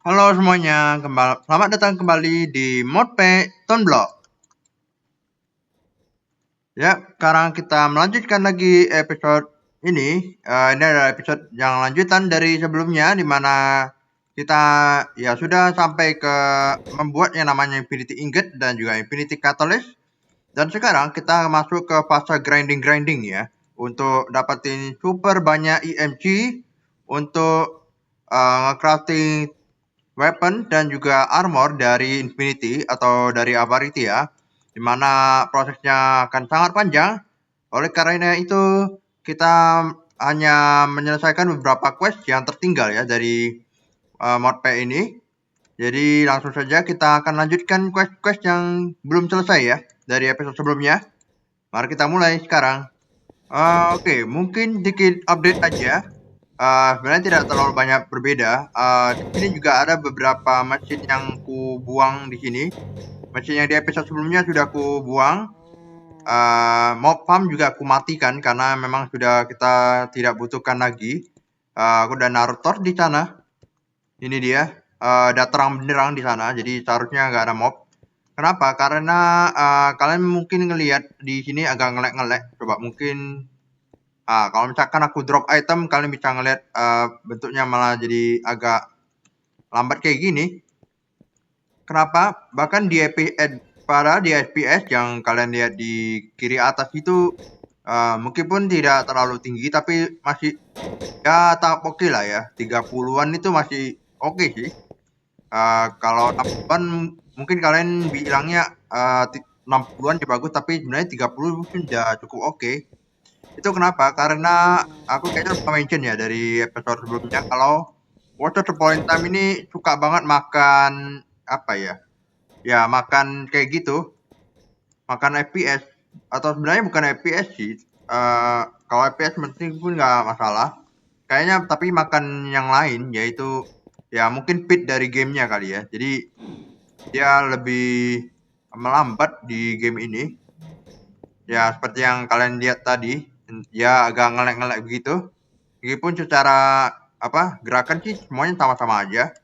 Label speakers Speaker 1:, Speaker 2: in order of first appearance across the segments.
Speaker 1: Halo semuanya, selamat datang kembali di Modpack Tonblok. Ya, sekarang kita melanjutkan lagi episode ini. Ini adalah episode yang lanjutan dari sebelumnya, di mana kita ya sudah sampai ke membuat yang namanya Infinity Ingot dan juga Infinity Catalyst. Dan sekarang kita masuk ke fase grinding ya, untuk dapetin super banyak EMG untuk crafting weapon dan juga armor dari Infinity atau dari Avaritia, di mana prosesnya akan sangat panjang. Oleh karena itu, kita hanya menyelesaikan beberapa quest yang tertinggal ya dari modpack ini. Jadi langsung saja kita akan lanjutkan quest-quest yang belum selesai ya dari episode sebelumnya. Mari kita mulai sekarang. Oke, mungkin dikit update aja. Sebenarnya tidak terlalu banyak berbeda. Di sini juga ada beberapa mesin yang ku buang di sini. Mesin yang di episode sebelumnya sudah ku buang. Mob farm juga aku matikan karena memang sudah kita tidak butuhkan lagi. Aku udah naruh torch di sana. Ini dia. Udah terang benderang di sana, jadi seharusnya nggak ada mob. Kenapa? Karena kalian mungkin ngelihat di sini agak ngelek-ngelek. Coba mungkin kalau misalkan aku drop item, kalian bisa ngeliat bentuknya malah jadi agak lambat kayak gini. Kenapa? Bahkan di FPS yang kalian lihat di kiri atas itu meskipun tidak terlalu tinggi, tapi masih ya tahap oke lah ya. 30-an itu masih oke sih. Kalau 60-an mungkin kalian bilangnya 60-an ya bagus, tapi sebenarnya 30 mungkin sudah cukup oke. Itu kenapa? Karena aku kayaknya lupa mention ya dari episode sebelumnya kalau Water the Point Time ini suka banget makan apa ya? Ya makan kayak gitu, makan FPS atau sebenarnya bukan FPS sih. Kalau FPS mungkin pun nggak masalah. Kayaknya tapi makan yang lain yaitu ya mungkin speed dari gamenya kali ya. Jadi dia lebih melambat di game ini. Ya seperti yang kalian lihat tadi, ya agak ngelek-ngelek begitu. Meskipun secara gerakan sih semuanya sama-sama aja.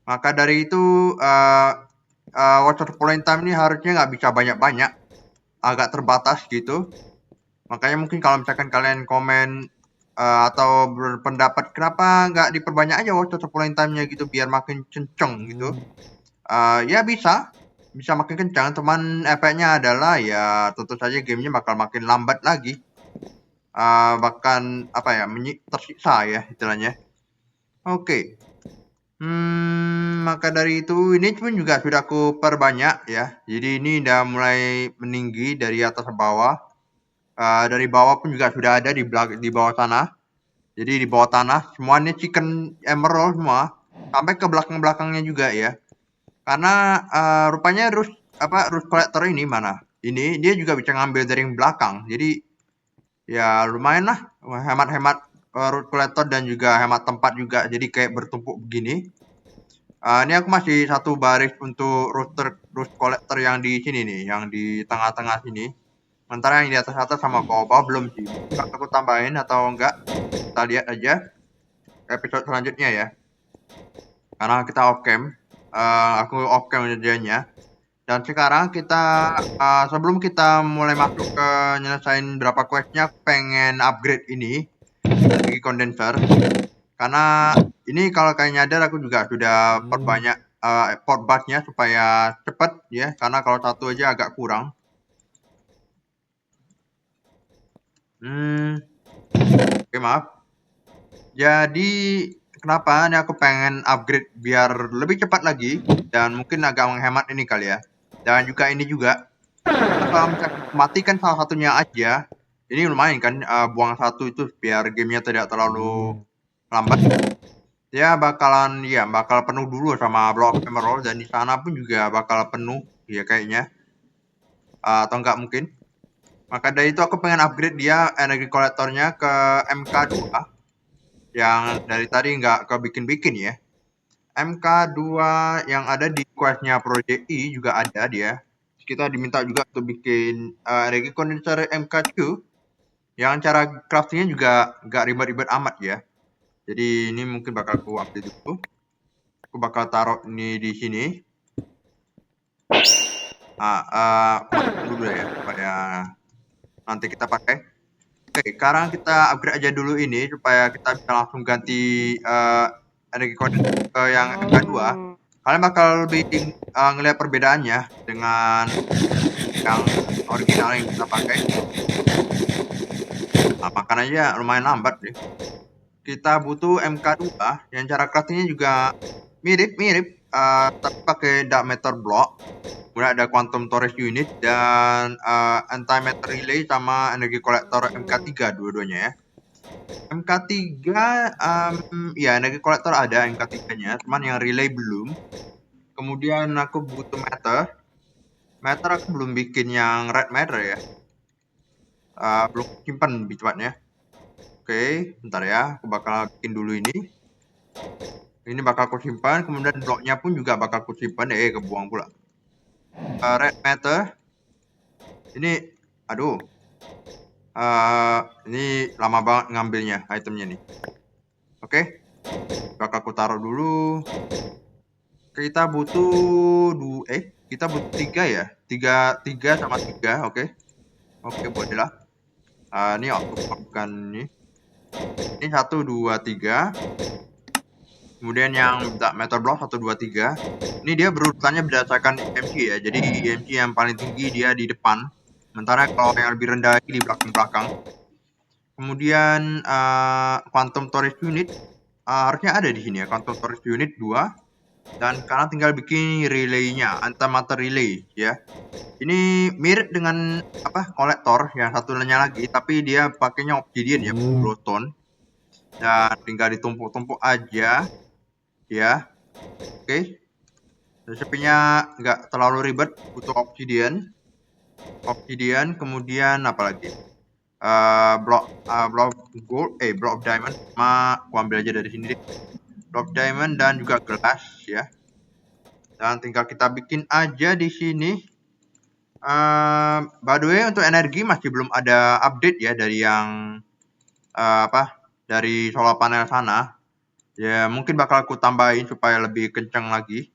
Speaker 1: Maka dari itu water point time ini harusnya nggak bisa banyak-banyak, agak terbatas gitu. Makanya mungkin kalau misalkan kalian komen atau berpendapat kenapa nggak diperbanyak aja water point time-nya gitu biar makin kenceng gitu. Ya bisa makin kencang, teman efeknya adalah ya tentu saja gamenya bakal makin lambat lagi. Bahkan tersiksa ya istilahnya. Oke. Maka dari itu ini pun juga sudah aku perbanyak ya. Jadi ini udah mulai meninggi dari atas ke bawah. Dari bawah pun juga sudah ada di bawah tanah. Jadi di bawah tanah semuanya chicken emerald semua. Sampai ke belakang-belakangnya juga ya. Karena rupanya rust collector ini mana? Ini dia juga bisa ngambil dari yang belakang. Jadi ya lumayan lah hemat-hemat root collector dan juga hemat tempat juga. Jadi kayak bertumpuk begini. Ini aku masih satu baris untuk root collector yang di sini nih, yang di tengah-tengah sini. Sementara yang di atas-atas sama bawah-bawah belum sih. Aku tambahin atau enggak? Kita lihat aja episode selanjutnya ya. Karena kita off cam. Aku off cam jadinya. Dan sekarang kita sebelum kita mulai masuk ke nyelesain berapa questnya, pengen upgrade ini energi condenser. Karena ini kalau kalian nyadar aku juga sudah perbanyak port busnya supaya cepat ya. Karena kalau satu aja agak kurang. Oke maaf. Jadi kenapa ini aku pengen upgrade biar lebih cepat lagi dan mungkin agak menghemat ini kali ya. Dan juga ini juga. Kalau misalkan matikan salah satunya aja, ini lumayan kan buang satu itu biar gamenya tidak terlalu lambat. Ya bakal penuh dulu sama Block of Emerald dan di sana pun juga bakal penuh ya kayaknya. Atau enggak mungkin. Maka dari itu aku pengen upgrade dia energi kolektornya ke MK2 yang dari tadi nggak kebikin-bikin ya. MK2 yang ada di questnya Project E juga ada dia. Kita diminta juga untuk bikin energi condenser MK2 yang cara craftingnya juga nggak ribet-ribet amat ya. Jadi ini mungkin bakal aku update dulu. Aku bakal taruh ini di sini. Masuk dulu ya supaya nanti kita pakai. Oke, sekarang kita upgrade aja dulu ini supaya kita bisa langsung ganti energi kode ke yang MK2. Kalian bakal lebih ngelihat perbedaannya dengan yang original yang kita pakai. Nah, makan aja lumayan lambat deh. Kita butuh MK2 yang cara craftingnya juga mirip-mirip, tapi pakai dark matter block. Kemudian ada quantum torus unit dan antimatter relay sama energi kolektor MK3 dua-duanya ya. MK3 ya energi kolektor ada MK3-nya, cuman yang relay belum. Kemudian aku butuh matter. Matter aku belum bikin yang red matter ya. Belum simpan lebih tepatnya. Oke, bentar ya, aku bakal bikin dulu ini. Ini bakal aku simpan, kemudian bloknya pun juga bakal aku simpan. Kebuang pula. Red matter. Ini, aduh. Ini lama banget ngambilnya itemnya nih. Oke, bakal aku taruh dulu. Kita butuh kita butuh 3 ya. 3 sama 3, oke. Oke, bolehlah. Ini aku bukan ini. Ini 1, 2, 3. Kemudian yang meter block 1, 2, 3. Ini dia berurutannya berdasarkan EMC ya. Jadi EMC yang paling tinggi dia di depan. Sementara kalau yang lebih rendah di belakang-belakang. Kemudian quantum torus unit harusnya ada di sini ya. Quantum torus unit 2. Dan karena tinggal bikin relaynya, antimatter relay ya. Ini mirip dengan kolektor yang satunya lagi, tapi dia pakainya obsidian ya, glowstone. Dan tinggal ditumpuk-tumpuk aja ya. Oke. Resepnya nggak terlalu ribet, butuh obsidian. Kemudian apa lagi? Block gold, block diamond. Aku ambil aja dari sini deh. Block diamond dan juga glass ya. Dan tinggal kita bikin aja di sini. By the way, untuk energi masih belum ada update ya dari yang dari solar panel sana. Ya mungkin bakal aku tambahin supaya lebih kencang lagi.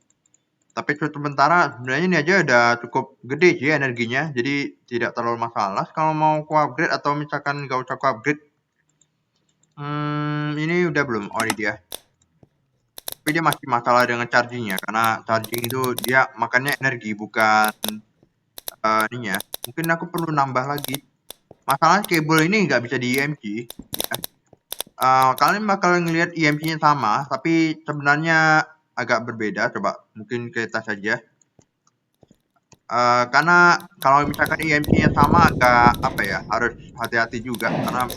Speaker 1: Tapi sementara sebenarnya ini aja udah cukup gede sih energinya. Jadi tidak terlalu masalah kalau mau aku upgrade atau misalkan nggak usah aku upgrade. Ini udah belum? Oh ini dia. Tapi dia masih masalah dengan chargingnya karena charging itu dia makannya energi bukan ininya. Mungkin aku perlu nambah lagi. Masalah kabel ini nggak bisa di EMC. Kalian bakal ngelihat EMC-nya sama, tapi sebenarnya agak berbeda. Coba mungkin kita saja. Karena kalau misalkan EMC-nya sama agak harus hati-hati juga karena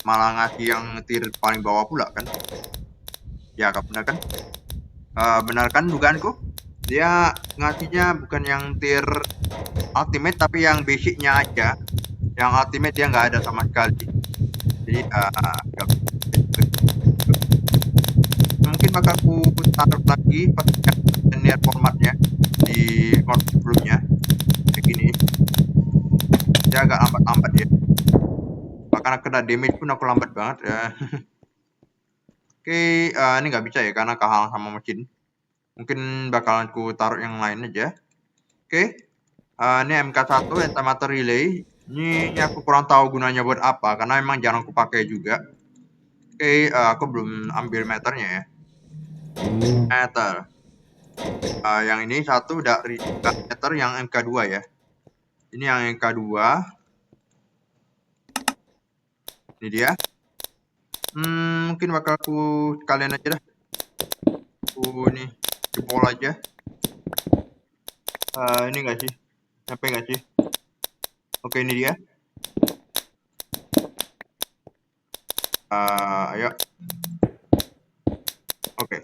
Speaker 1: malah ngasih yang tier paling bawah pula kan. Ya, benar kan? Benar kan dugaanku? Dia ngasihnya bukan yang tier ultimate tapi yang basicnya aja. Yang ultimate dia nggak ada sama sekali. Jadi mungkin bakal aku taruh lagi pakai linear formatnya di mod sebelumnya begini. Dia agak lambat-lambat ya. Bahkan kena damage pun aku lambat banget ya. Oke, ini nggak bisa ya karena kehalang sama mesin. Mungkin bakalan aku taruh yang lain aja. Oke, ini MK1 antimatter relay. Ini aku kurang tahu gunanya buat apa karena emang jarang aku pakai juga. Oke, aku belum ambil meternya ya. Meter. Yang ini satu dari meter yang MK2 ya. Ini yang MK2. Ini dia. Mungkin bakal aku sekalian aja dah. Aku nih jempol aja. Ini enggak sih? Sampai enggak sih? Oke, ini dia. Ayo. Oke.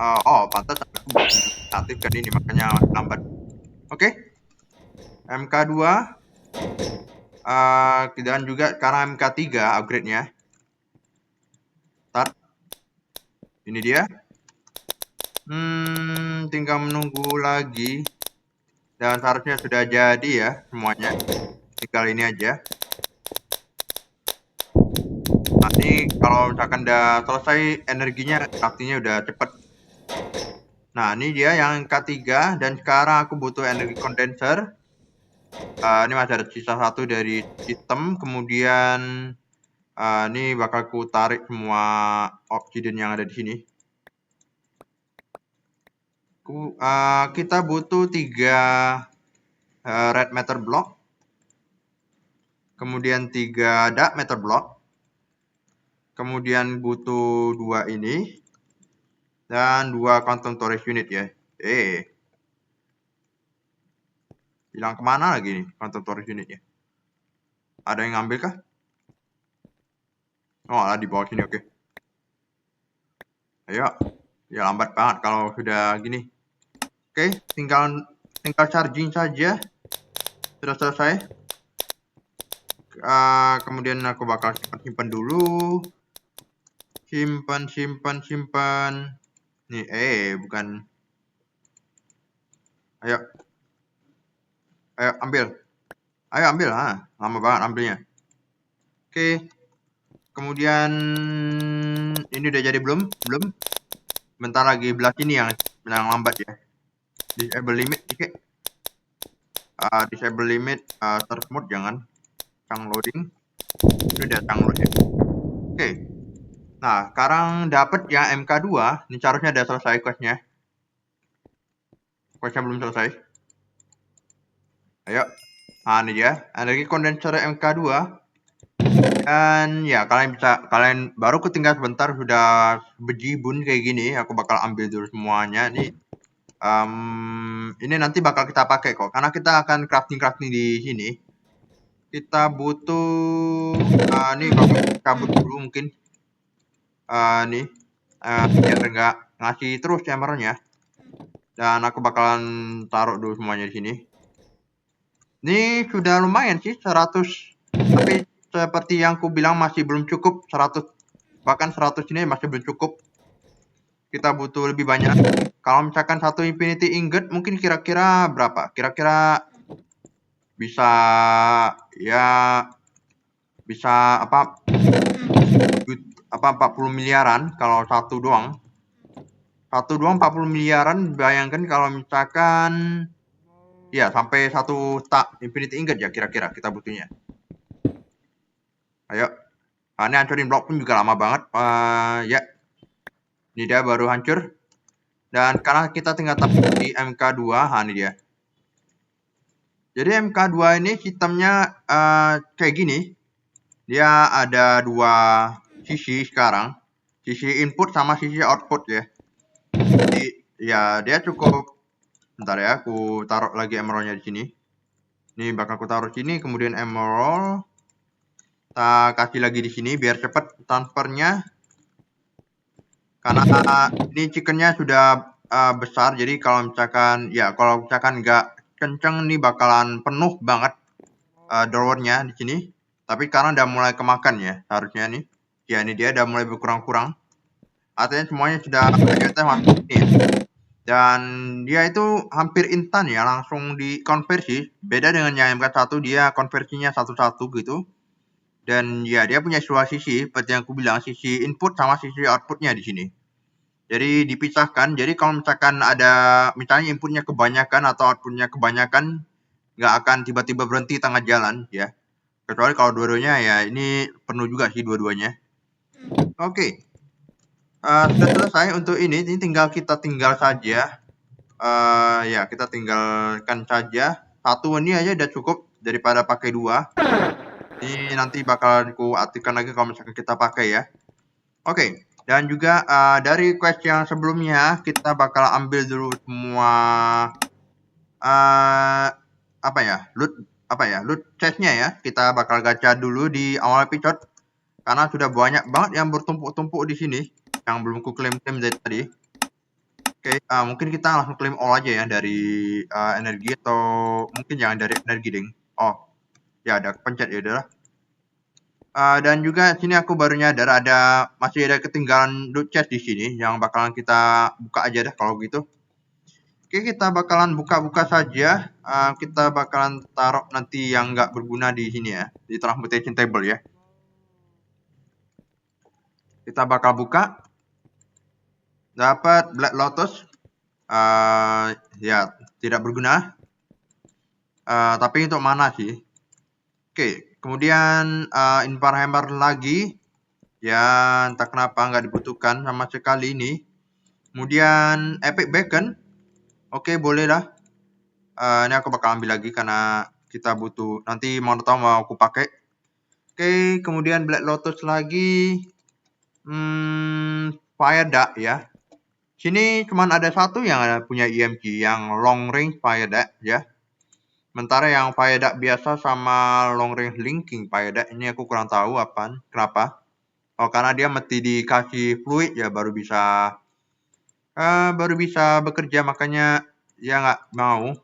Speaker 1: Oh, pantas aku aktifkan ini makanya lambat. Oke. MK2. Dan juga karena MK3 upgrade-nya. Start. Ini dia. Tinggal menunggu lagi. Dan seharusnya sudah jadi ya semuanya. Tinggal ini aja. Nah, ini kalau misalkan udah selesai energinya, craftingnya udah cepet. Nah, ini dia yang ketiga, dan sekarang aku butuh energi condenser. Ini masih ada sisa satu dari sistem, kemudian ini bakal ku tarik semua obsidian yang ada di sini. Kita butuh 3 red matter block, kemudian 3 dark matter block, kemudian butuh 2 ini, dan 2 quantum storage unit ya. Hilang kemana lagi nih quantum storage unitnya? Ada yang ngambil kah? Oh, ada di bawah sini, oke. Ayo, ya lambat banget kalau sudah gini. Oke, tinggal charging saja. Sudah selesai. Kemudian aku bakal simpan dulu. Simpan. Nih, bukan. Ayo, ambil. Ayo ambil, lama banget ambilnya. Oke. Kemudian ini udah jadi belum? Belum. Bentar lagi belah sini yang lambat ya. Disable limit oke. Disable limit search mode jangan. Chunk loading. Itu udah chunk load ya. Oke. Nah, sekarang dapat yang MK2. Ini seharusnya udah selesai questnya. Questnya belum selesai. Ayo. Nah, ini dia. Energi kondenser MK2. Dan ya, kalian baru ketinggalan sebentar sudah bejibun kayak gini. Aku bakal ambil dulu semuanya. Ini nanti bakal kita pakai kok. Karena kita akan crafting di sini. Kita butuh... ini aku cabut dulu mungkin. Nih. Biar nggak ngasih terus emeraldnya. Dan aku bakalan taruh dulu semuanya di sini. Ini sudah lumayan sih, 100. Tapi seperti yang ku bilang masih belum cukup 100. Bahkan 100 ini masih belum cukup. Kita butuh lebih banyak. Kalau misalkan satu infinity ingot mungkin kira-kira berapa? Kira-kira bisa ya bisa apa 40 miliaran kalau satu doang. Satu doang 40 miliaran, bayangkan kalau misalkan ya sampai satu tak infinity ingot ya kira-kira kita butuhnya. Ayo. Ini hancurin blok pun juga lama banget. Ya. Ini dia baru hancur. Dan sekarang kita tinggal taruh di MK2. Ini dia. Jadi MK2 ini sistemnya kayak gini. Dia ada 2 sisi sekarang. Sisi input sama sisi output ya. Jadi ya dia cukup. Bentar ya, aku taruh lagi emeraldnya di sini. Ini bakal aku taruh sini, kemudian emerald. Kita kasih lagi di sini biar cepat transfernya. Karena ini chickennya sudah besar, jadi kalau misalkan nggak kenceng nih bakalan penuh banget drawernya di sini. Tapi karena udah mulai kemakan ya harusnya nih. Ya ini dia udah mulai berkurang-kurang. Artinya semuanya sudah masuk ini. Dan dia itu hampir instan ya, langsung dikonversi. Beda dengan yang MK1, dia konversinya satu-satu gitu. Dan ya dia punya dua sisi, seperti yang aku bilang, sisi input sama sisi outputnya di sini. Jadi dipisahkan. Jadi kalau misalkan ada misalnya inputnya kebanyakan atau outputnya kebanyakan, nggak akan tiba-tiba berhenti tengah jalan ya. Kecuali kalau dua-duanya ya ini penuh juga sih dua-duanya. Oke. Sudah selesai untuk ini kita tinggal saja. Ya kita tinggalkan saja. Satu ini aja udah cukup daripada pakai 2. Ini nanti bakal aku aktifkan lagi kalau misalkan kita pakai ya. Oke. Dan juga dari quest yang sebelumnya kita bakal ambil dulu semua loot chestnya ya. Kita bakal gacha dulu di awal episode karena sudah banyak banget yang bertumpuk-tumpuk di sini yang belum ku klaim dari tadi. Oke, mungkin kita langsung klaim all aja ya dari energi atau mungkin jangan dari energi ding. Oh, ya ada pencet ya udah. Dan juga sini aku baru nyadar masih ada ketinggalan loot chest di sini yang bakalan kita buka aja deh kalau gitu. Oke, kita bakalan buka-buka saja. Kita bakalan taruh nanti yang nggak berguna di sini ya, di transmutation table ya. Kita bakal buka. Dapat Black Lotus. Ya, tidak berguna. Tapi untuk mana sih? Oke, kemudian Invarhammer lagi. Ya, entah kenapa nggak dibutuhkan sama sekali ini. Kemudian Epic Beacon. Oke, boleh lah. Ini aku bakal ambil lagi karena kita butuh. Nanti mau tahu mau aku pakai. Oke, kemudian Black Lotus lagi. Fire Duck ya. Sini cuman ada satu yang ada punya EMG, yang long range Fire Duck ya. Sementara yang Fire Duck biasa sama long range linking Fire Duck ini aku kurang tahu apaan. Kenapa? Oh, karena dia mesti dikasih fluid ya baru bisa bekerja, makanya dia nggak mau,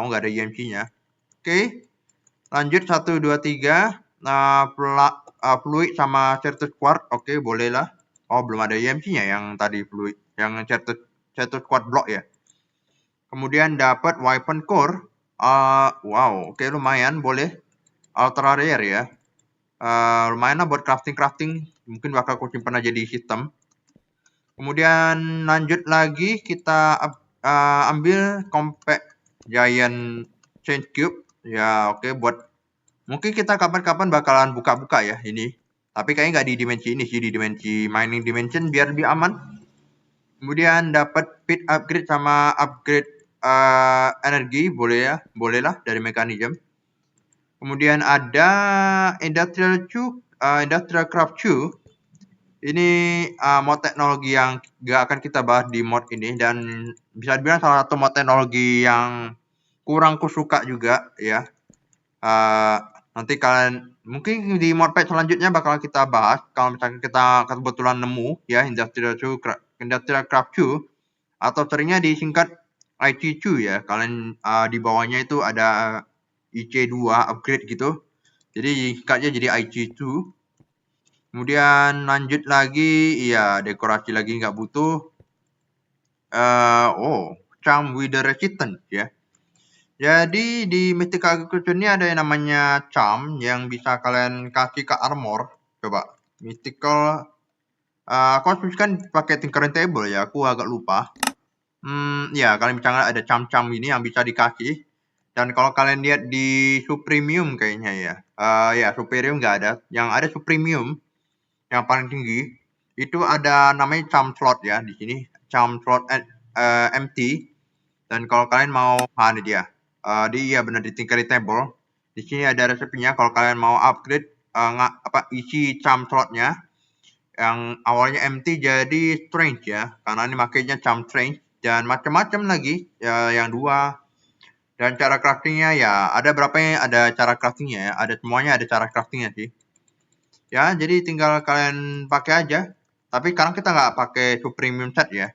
Speaker 1: nggak ada EMC-nya. Oke, lanjut 1, 2, 3. Fluid sama Certus Quartz, oke boleh lah. Oh, belum ada EMC-nya yang tadi fluid, yang Certus Quartz block ya. Kemudian dapat Weapon Core. Wow, oke lumayan, boleh. Ultra rare ya. Lumayan lah buat crafting. Mungkin bakal aku simpan aja di sistem. Kemudian lanjut lagi kita ambil Compact Giant Change Cube. Ya oke, buat mungkin kita kapan-kapan bakalan buka-buka ya ini. Tapi kayaknya nggak di dimensi ini sih, di dimensi Mining Dimension biar lebih aman. Kemudian dapat Pit Upgrade sama upgrade energi, boleh ya, boleh lah dari mekanisme. Kemudian ada Industrial Craft Shoe. Ini mod teknologi yang gak akan kita bahas di mod ini, dan bisa dibilang salah satu mod teknologi yang kurang kusuka juga ya. Nanti kalian mungkin di modpack selanjutnya bakal kita bahas kalau misalkan kita kebetulan nemu ya Industrial Craft Shoe, atau seringnya disingkat IC2 ya. Kalian di bawahnya itu ada IC2 upgrade gitu. Jadi singkatnya jadi IC2. Kemudian lanjut lagi, iya dekorasi lagi nggak butuh. Charm with the Resistance ya. Jadi di Mythical Agriculture ini ada yang namanya charm yang bisa kalian kasih ke armor. Coba Mythical, aku harus pakai Tinkering Table ya, aku agak lupa. Ya kalian bisa lihat ada charm ini yang bisa dikasih. Dan kalau kalian lihat di Supremium kayaknya ya, ya Superium nggak ada. Yang ada Supremium yang paling tinggi itu ada namanya charm slot ya di sini, charm slot empty. Dan kalau kalian mau ini dia, dia benar di Tinkering Table. Di sini ada resepnya kalau kalian mau upgrade isi charm slotnya yang awalnya empty jadi strange ya, karena ini makainya charm strange dan macam-macam lagi ya, yang dua. Dan cara craftingnya ya ada ada cara craftingnya ya, ada semuanya, ada cara craftingnya sih. Ya, jadi tinggal kalian pakai aja. Tapi sekarang kita nggak pakai Supremium set ya.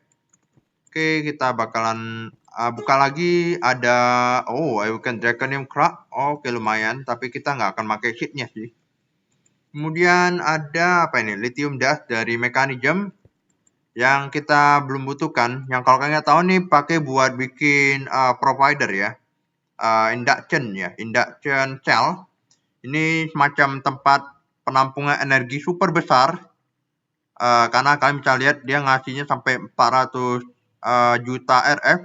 Speaker 1: Oke, kita bakalan buka lagi. Ada, Awakened Draconium Crab. Oke, lumayan. Tapi kita nggak akan pakai sheetnya sih. Kemudian ada apa ini? Lithium Dust dari Mekanism yang kita belum butuhkan. Yang kalau kalian tahu nih pakai buat bikin provider ya. Induction cell. Ini semacam tempat penampungan energi super besar, karena kalian bisa lihat dia ngasihnya sampai 400 juta RF.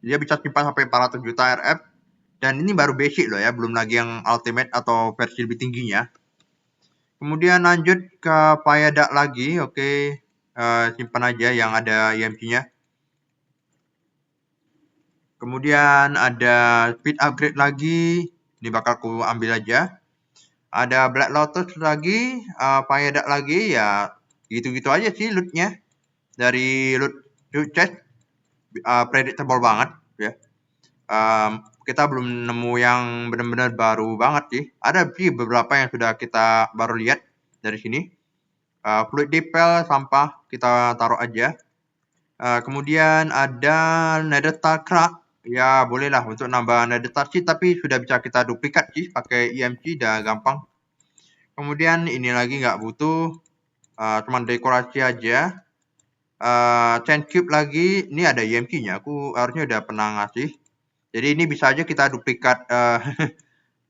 Speaker 1: Dia bisa simpan sampai 400 juta RF, dan ini baru basic loh ya, belum lagi yang ultimate atau versi lebih tingginya. Kemudian lanjut ke Fire Duck lagi. Oke, simpan aja yang ada EMC-nya. Kemudian ada speed upgrade lagi, ini bakal aku ambil aja. Ada Black Lotus lagi, Fire Duck lagi, ya gitu-gitu aja sih lootnya. Dari loot chest predictable banget ya. Kita belum nemu yang benar-benar baru banget sih. Ada sih beberapa yang sudah kita baru lihat dari sini. Fluid Dispel sampah kita taruh aja. Kemudian ada Nether Crack. Ya bolehlah untuk nambah Nether sih, tapi sudah bisa kita duplikat sih pakai EMC, udah gampang. Kemudian ini lagi nggak butuh, cuman dekorasi aja. Chain Cube lagi, ini ada EMC-nya, aku harusnya udah pernah ngasih. Jadi ini bisa aja kita duplikat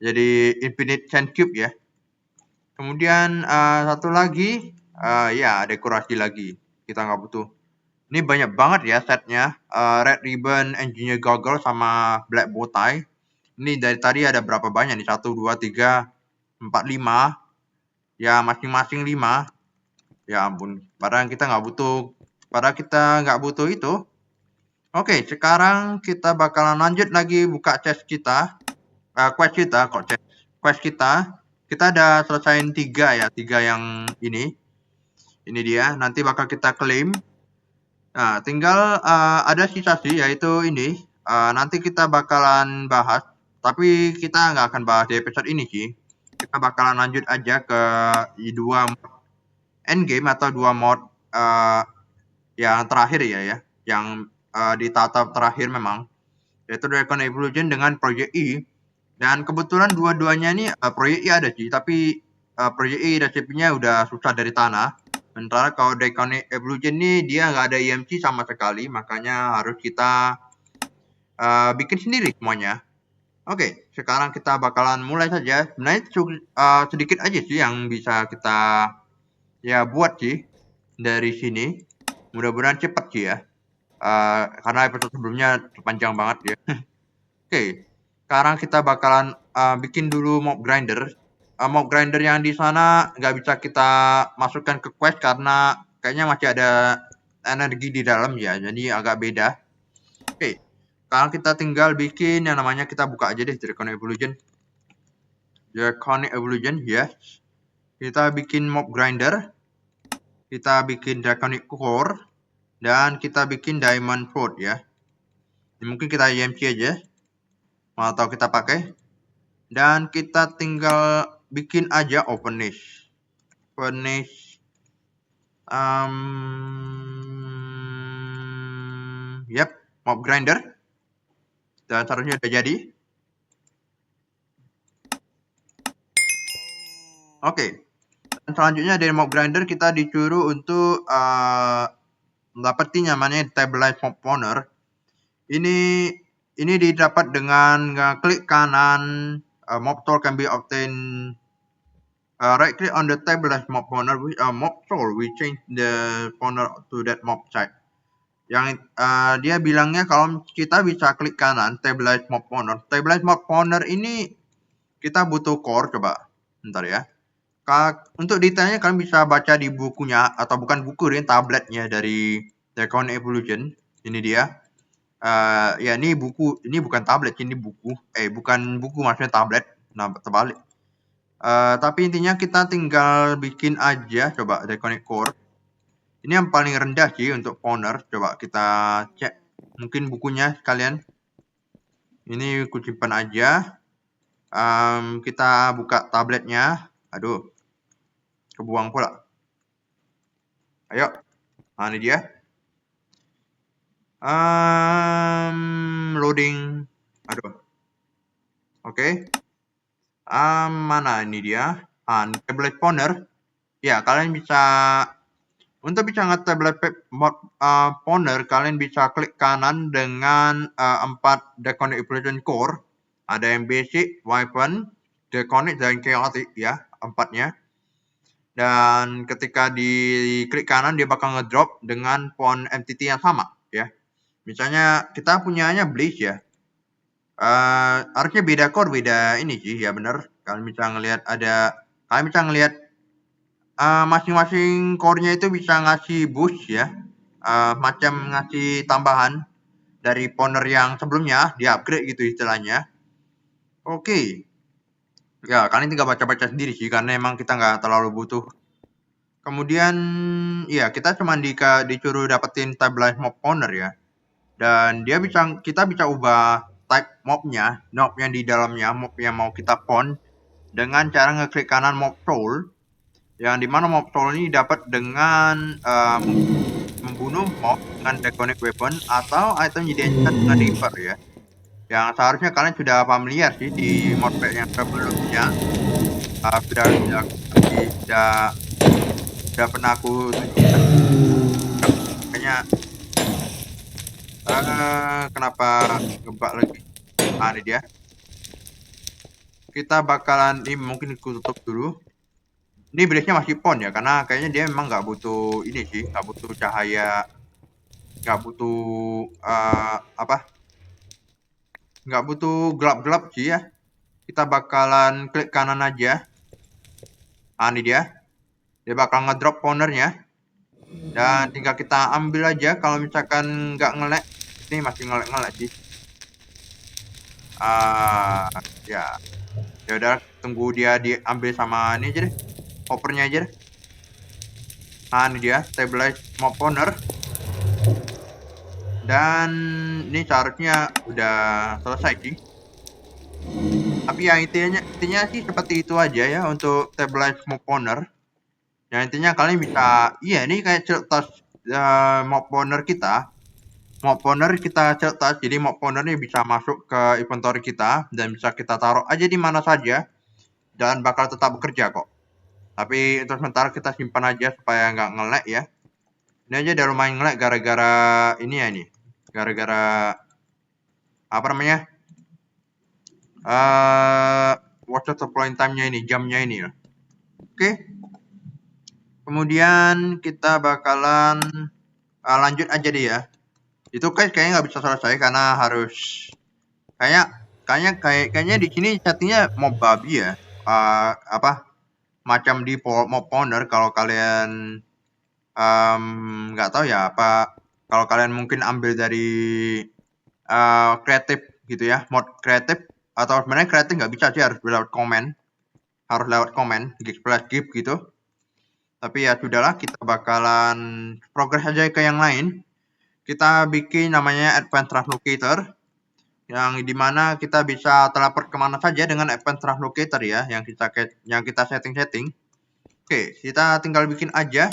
Speaker 1: jadi Infinite Chain Cube ya. Kemudian satu lagi, Ya dekorasi lagi. Kita nggak butuh. Ini banyak banget ya setnya. Red ribbon, engineer goggle sama black bow tie. Ini dari tadi ada berapa banyak nih? 1, 2, 3, 4, 5. Ya masing-masing 5. Ya ampun. Padahal kita nggak butuh. Padahal kita nggak butuh itu. Oke, sekarang kita bakalan lanjut lagi buka chest kita. Quest kita, kok chest. Quest kita. Kita ada selesaiin 3 ya. 3 yang ini. Ini dia. Nanti bakal kita claim. Nah, tinggal ada sisa sih, yaitu ini. Nanti kita bakalan bahas. Tapi kita nggak akan bahas di episode ini sih. Kita bakalan lanjut aja ke 2 endgame atau 2 mod yang terakhir ya. Yang di tahap terakhir memang. Yaitu Dragon Evolution dengan Project E. Dan kebetulan dua-duanya ini Project E ada sih. Tapi Project E resepnya udah susah dari tanah. Sementara kalau Dragon Evolution ini dia nggak ada EMC sama sekali. Makanya harus kita bikin sendiri semuanya. Oke, sekarang kita bakalan mulai saja. Sebenarnya sedikit aja sih yang bisa kita ya buat sih dari sini. Mudah-mudahan cepat sih ya. Karena episode sebelumnya panjang banget ya. Oke, sekarang kita bakalan bikin dulu mob grinder. Mob grinder yang di sana nggak bisa kita masukkan ke quest karena kayaknya masih ada energi di dalam ya, jadi agak beda. Oke, sekarang kita tinggal bikin yang namanya, kita buka aja deh Draconic Evolution. Draconic Evolution, yes. Kita bikin mob grinder. Kita bikin Draconic Core. Dan kita bikin Diamond Sword ya. Ini mungkin kita EMC aja. Atau kita pakai. Dan kita tinggal bikin aja furnace. Yap, mob grinder. Dan seharusnya udah jadi. Oke. Dan selanjutnya dari mob grinder kita disuruh untuk dapetin namanya stabilize mob spawner. Ini didapat dengan klik kanan. Mob soul can be obtained. Right click on the stabilize mob spawner with mob soul. We change the spawner to that mob site. Yang dia bilangnya kalau kita bisa klik kanan stabilize mob spawner. Stabilize mob spawner ini kita butuh core, coba. Bentar ya. Untuk detailnya kalian bisa baca di bukunya, atau bukan buku, ini tabletnya dari Draconic Evolution. Ini dia. Ya ini buku, ini bukan tablet, ini buku. Bukan buku, maksudnya tablet. Nah, terbalik. Tapi intinya kita tinggal bikin aja, coba Draconic Core. Ini yang paling rendah sih untuk spawner. Coba kita cek mungkin bukunya sekalian. Ini aku simpan aja. Kita buka tabletnya. Aduh, kebuang pula. Ayo, nah ini dia. Loading. Aduh. Oke. Mana ini dia? Tablet spawner. Ya, kalian bisa, untuk bisa nge-tablet spawner, kalian bisa klik kanan dengan 4 Draconic Evolution Core. Ada yang basic, weapon, Draconic, dan chaotic ya, 4-nya. Dan ketika diklik kanan dia bakal ngedrop dengan font entity yang sama ya. Misalnya kita punyanya Blaze ya. Harusnya beda core, beda ini sih ya, bener. Kalian bisa ngelihat masing-masing core-nya itu bisa ngasih boost ya. Macam ngasih tambahan dari spawner yang sebelumnya, di upgrade gitu istilahnya. Oke. Ya, kalian tinggal baca-baca sendiri sih, karena emang kita nggak terlalu butuh. Kemudian, ya kita cuma disuruh dapetin stabilize mob spawner ya. Dan kita bisa ubah type mobnya, mob yang di dalamnya, mob yang mau kita spawn, dengan cara ngeklik kanan mob soul. Yang dimana mob soul ini dapat dengan membunuh mob dengan draconic weapon atau item jadi enchant dengan reaper ya. Yang seharusnya kalian sudah familiar sih di modpack yang sebelumnya. Sudah pernah aku tunjukkan. Kayaknya kenapa ngebak lagi? Ini dia. Kita bakalan, ini mungkin aku tutup dulu. Ini base-nya masih pon ya, karena kayaknya dia memang nggak butuh ini sih, nggak butuh cahaya, nggak butuh apa? Nggak butuh gelap-gelap sih ya. Kita bakalan klik kanan aja. Ini dia. Dia bakal ngedrop powernya. Dan tinggal kita ambil aja kalau misalkan nggak ngelek. Ini masih ngelek-ngelek sih. Ya. Ya udah, tunggu dia diambil sama ini aja deh. Hoppernya aja deh. Ini dia, stabilize mob owner. Dan ini seharusnya udah selesai sih. Tapi ya intinya sih seperti itu aja ya untuk stabilize mob owner. Ya intinya kalian bisa, iya ini kayak tas mob owner kita. Mob owner kita tas, jadi mob owner ini bisa masuk ke inventory kita dan bisa kita taruh aja di mana saja dan bakal tetap bekerja kok. Tapi untuk sementara kita simpan aja supaya nggak nge-lag ya. Ini aja udah lumayan nge-lag gara-gara ini ya ini. Gara-gara apa namanya? Water supply time-nya ini, jamnya ini. Oke. Kemudian kita bakalan lanjut aja deh ya. Itu kayaknya nggak bisa selesai karena harus kayaknya di sini settingnya mob babi ya. Apa macam di mob owner kalau kalian nggak tahu ya apa, kalau kalian mungkin ambil dari kreatif gitu ya, mod kreatif, atau sebenarnya kreatif nggak bisa sih, harus lewat komen gig gitu. Tapi ya sudahlah, kita bakalan progress aja ke yang lain. Kita bikin namanya advanced translocator, yang dimana kita bisa teleport kemana saja dengan advanced translocator ya, yang kita setting. Oke, kita tinggal bikin aja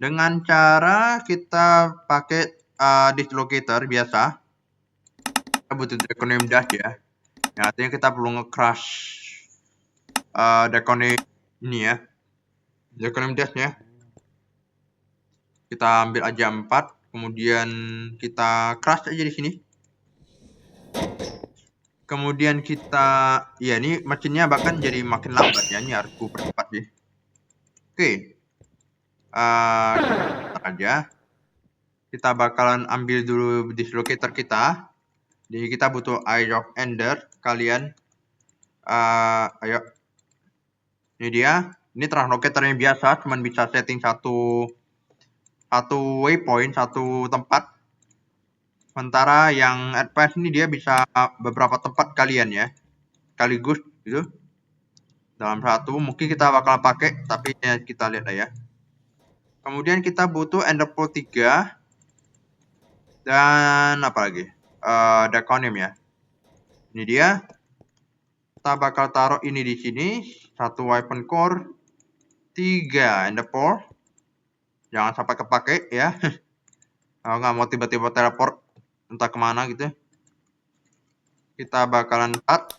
Speaker 1: dengan cara kita pakai dislocator biasa. Kita butuh Draconium Dash ya. Yang artinya kita perlu nge-crush Draconium ini ya. Draconium Dash-nya. Kita ambil aja 4, kemudian kita crush aja di sini. Kemudian kita, ya ini mesinnya bahkan jadi makin lambat ya, ini harus ku percepat sih. Oke. Aja. Kita bakalan ambil dulu dislocator kita. Jadi kita butuh Eye of Ender. Kalian ayo, ini dia. Ini translocator yang biasa, cuman bisa setting satu waypoint, satu tempat. Sementara yang advance ini dia bisa beberapa tempat kalian ya, sekaligus gitu. Dalam satu mungkin kita bakal pakai, tapi ya kita lihat lah ya. Kemudian kita butuh Ender Pearl 3 dan apa lagi? Draconium ya. Ini dia. Kita bakal taruh ini di sini, 1 weapon core, 3 Ender Pearl. Jangan sampai kepake ya. Nggak mau tiba-tiba teleport entah kemana gitu. Kita bakalan cut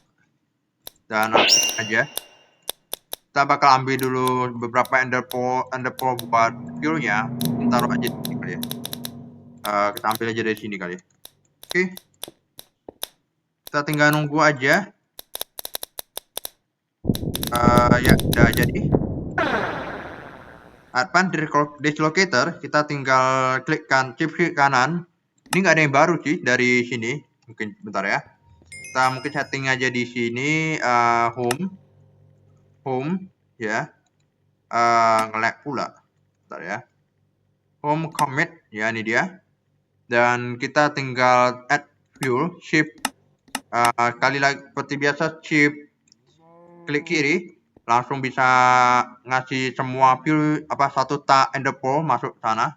Speaker 1: dan aja. Kita bakal ambil dulu beberapa Ender Pearl buat fuel-nya. Kita taruh aja di sini kali ya. Kita ambil aja dari sini kali ya. Oke. Kita tinggal nunggu aja. Ya udah jadi. Advanced Dislocator, kita tinggal klikkan shift kanan. Ini nggak ada yang baru sih dari sini. Mungkin bentar ya. Kita mungkin setting aja di sini home ya. Nge-lag pula. Bentar ya. Home commit ya, ini dia. Dan kita tinggal add fuel, shift kali lagi seperti biasa, shift klik kiri, langsung bisa ngasih semua fuel satu Ender Pearl masuk sana.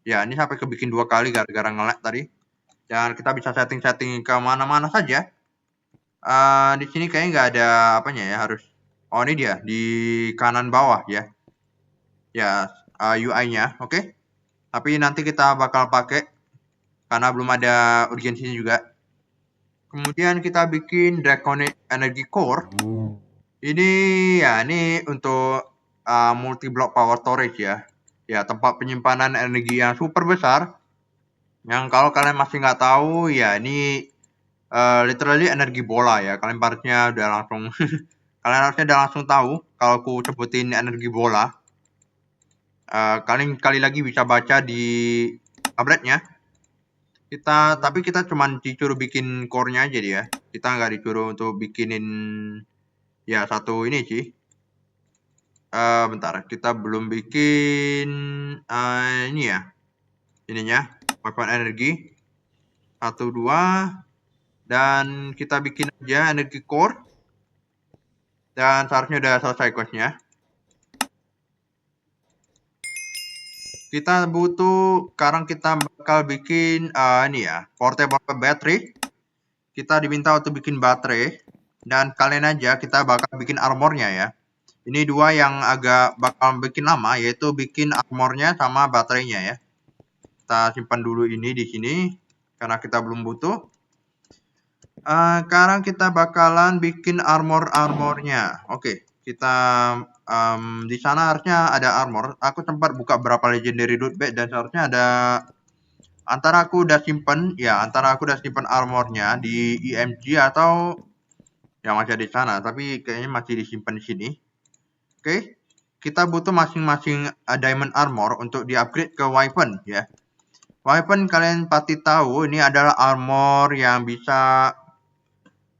Speaker 1: Ya, ini sampai kebikin 2 kali gara-gara nge-lag tadi. Dan kita bisa setting-setting ke mana-mana saja. Di sini kayaknya nggak ada apanya ya, harus. Oh, ini dia di kanan bawah ya. Ya, UI-nya, oke. Tapi nanti kita bakal pakai karena belum ada urgensinya juga. Kemudian kita bikin Draconic Energy Core. Ini ya, ini untuk multi block power storage ya. Ya, tempat penyimpanan energi yang super besar. Yang kalau kalian masih nggak tahu ya, ini literally energi bola ya. Kalian partsnya udah langsung Kalian harusnya udah langsung tahu kalau aku sebutin energi bola. Kalian kali lagi bisa baca di tabletnya. Tapi kita cuman disuruh bikin core-nya aja dia. Kita nggak disuruh untuk bikinin ya satu ini sih. Bentar, kita belum bikin ini ya. Ininya, weapon energi. 1, 2. Dan kita bikin aja energi core. Dan seharusnya udah selesai quest-nya. Kita butuh, sekarang kita bakal bikin ini ya, portable battery. Kita diminta untuk bikin baterai. Dan kalian aja kita bakal bikin armornya ya. Ini dua yang agak bakal bikin lama, yaitu bikin armornya sama baterainya ya. Kita simpan dulu ini di sini, karena kita belum butuh. Sekarang kita bakalan bikin armornya. Oke, kita di sana harusnya ada armor. Aku sempat buka berapa legendary loot bag dan seharusnya ada. Antara aku udah simpen armornya di EMG atau yang masih ada di sana, tapi kayaknya masih disimpan di sini. Oke, kita butuh masing-masing diamond armor untuk di-upgrade ke weapon ya. Weapon kalian pasti tahu ini adalah armor yang bisa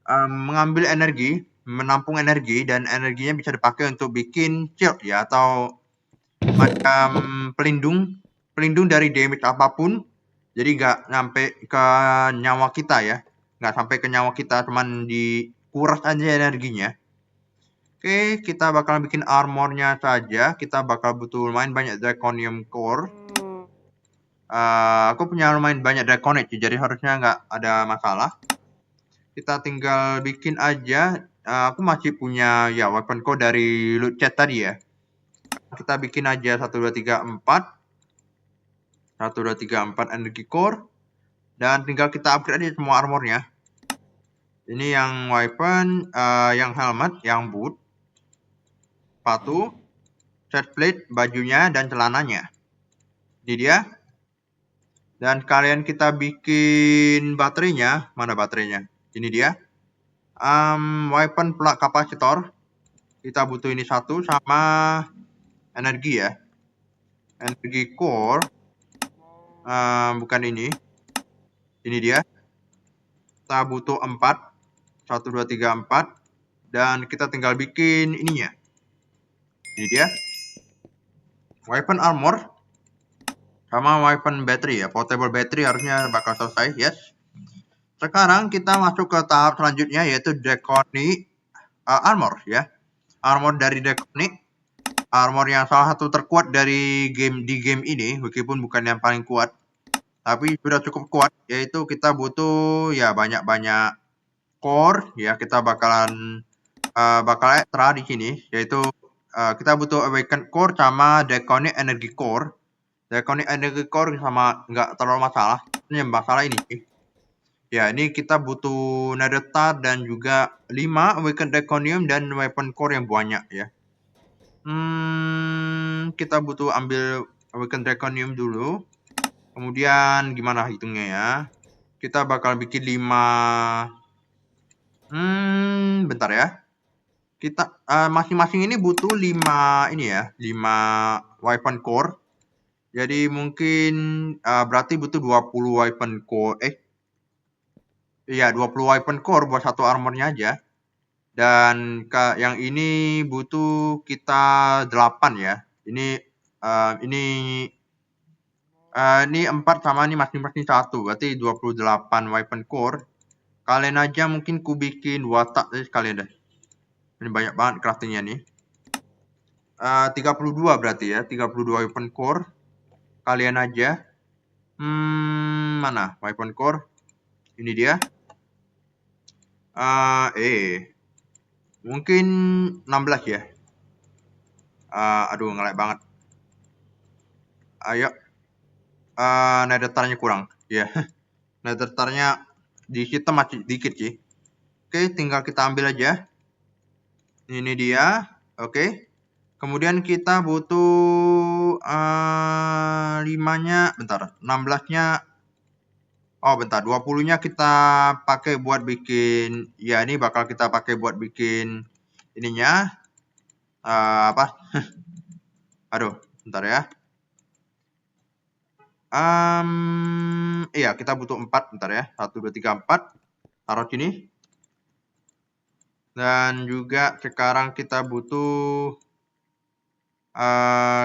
Speaker 1: mengambil energi, menampung energi, dan energinya bisa dipakai untuk bikin shield ya, atau macam pelindung dari damage apapun. Jadi nggak sampai ke nyawa kita ya, nggak sampai ke nyawa kita, cuman dikuras aja energinya. Oke, kita bakal bikin armornya saja. Kita bakal butuh lumayan banyak draconium core. Aku punya lumayan banyak draconite, jadi harusnya nggak ada masalah. Kita tinggal bikin aja. Aku masih punya ya weapon core dari loot chest tadi ya. Kita bikin aja 1, 2, 3, 4. 1, 2, 3, 4 energy core. Dan tinggal kita upgrade aja semua armornya. Ini yang weapon, yang helmet, yang boot, sepatu, chest plate, bajunya, dan celananya. Ini dia. Dan kalian kita bikin baterainya. Mana baterainya? Ini dia. Weapon plug capacitor. Kita butuh ini satu sama energi ya. Energi core. Bukan ini. Ini dia. Kita butuh 4. 1, 2, 3, 4. Dan kita tinggal bikin ininya. Ini dia. Weapon armor. Sama weapon battery ya. Portable battery harusnya bakal selesai. Yes. Sekarang kita masuk ke tahap selanjutnya, yaitu Draconic armor ya. Armor dari Draconic. Armor yang salah satu terkuat di game ini, meskipun bukan yang paling kuat, tapi sudah cukup kuat. Yaitu kita butuh ya banyak-banyak core ya. Kita bakal extra di sini, yaitu kita butuh awaken core sama draconic energy core. Draconic energy core sama nggak terlalu masalah. Ini yang masalah ini. Ya, ini kita butuh nether star dan juga 5 awaken draconium dan weapon core yang banyak ya. Kita butuh ambil awaken draconium dulu. Kemudian gimana hitungnya ya? Kita bakal bikin 5. Bentar ya. Kita masing-masing ini butuh 5 ini ya, 5 weapon core. Jadi mungkin berarti butuh 20 weapon core. Iya, 20 weapon core buat satu armornya aja. Dan yang ini butuh kita 8 ya. Ini 4 sama ini masing-masing 1. Berarti 28 weapon core. Kalian aja mungkin ku bikin watak sekalian deh. Ini banyak banget craftingnya nih. 32 berarti ya. 32 weapon core. Kalian aja. Mana weapon core? Ini dia. Mungkin 16 ya. Aduh, nge-lag banget. Ayo. Nether star-nya kurang. Ya. Yeah. Nether star-nya di sistem masih dikit sih. Oke, tinggal kita ambil aja. Ini dia. Oke. Kemudian kita butuh 5-nya, bentar. 16-nya. Oh, bentar. 20-nya kita pakai buat bikin, ya ini bakal kita pakai buat bikin ininya apa? Aduh, bentar ya. Iya, kita butuh 4, bentar ya. 1, 2, 3, 4. Taruh sini. Dan juga sekarang kita butuh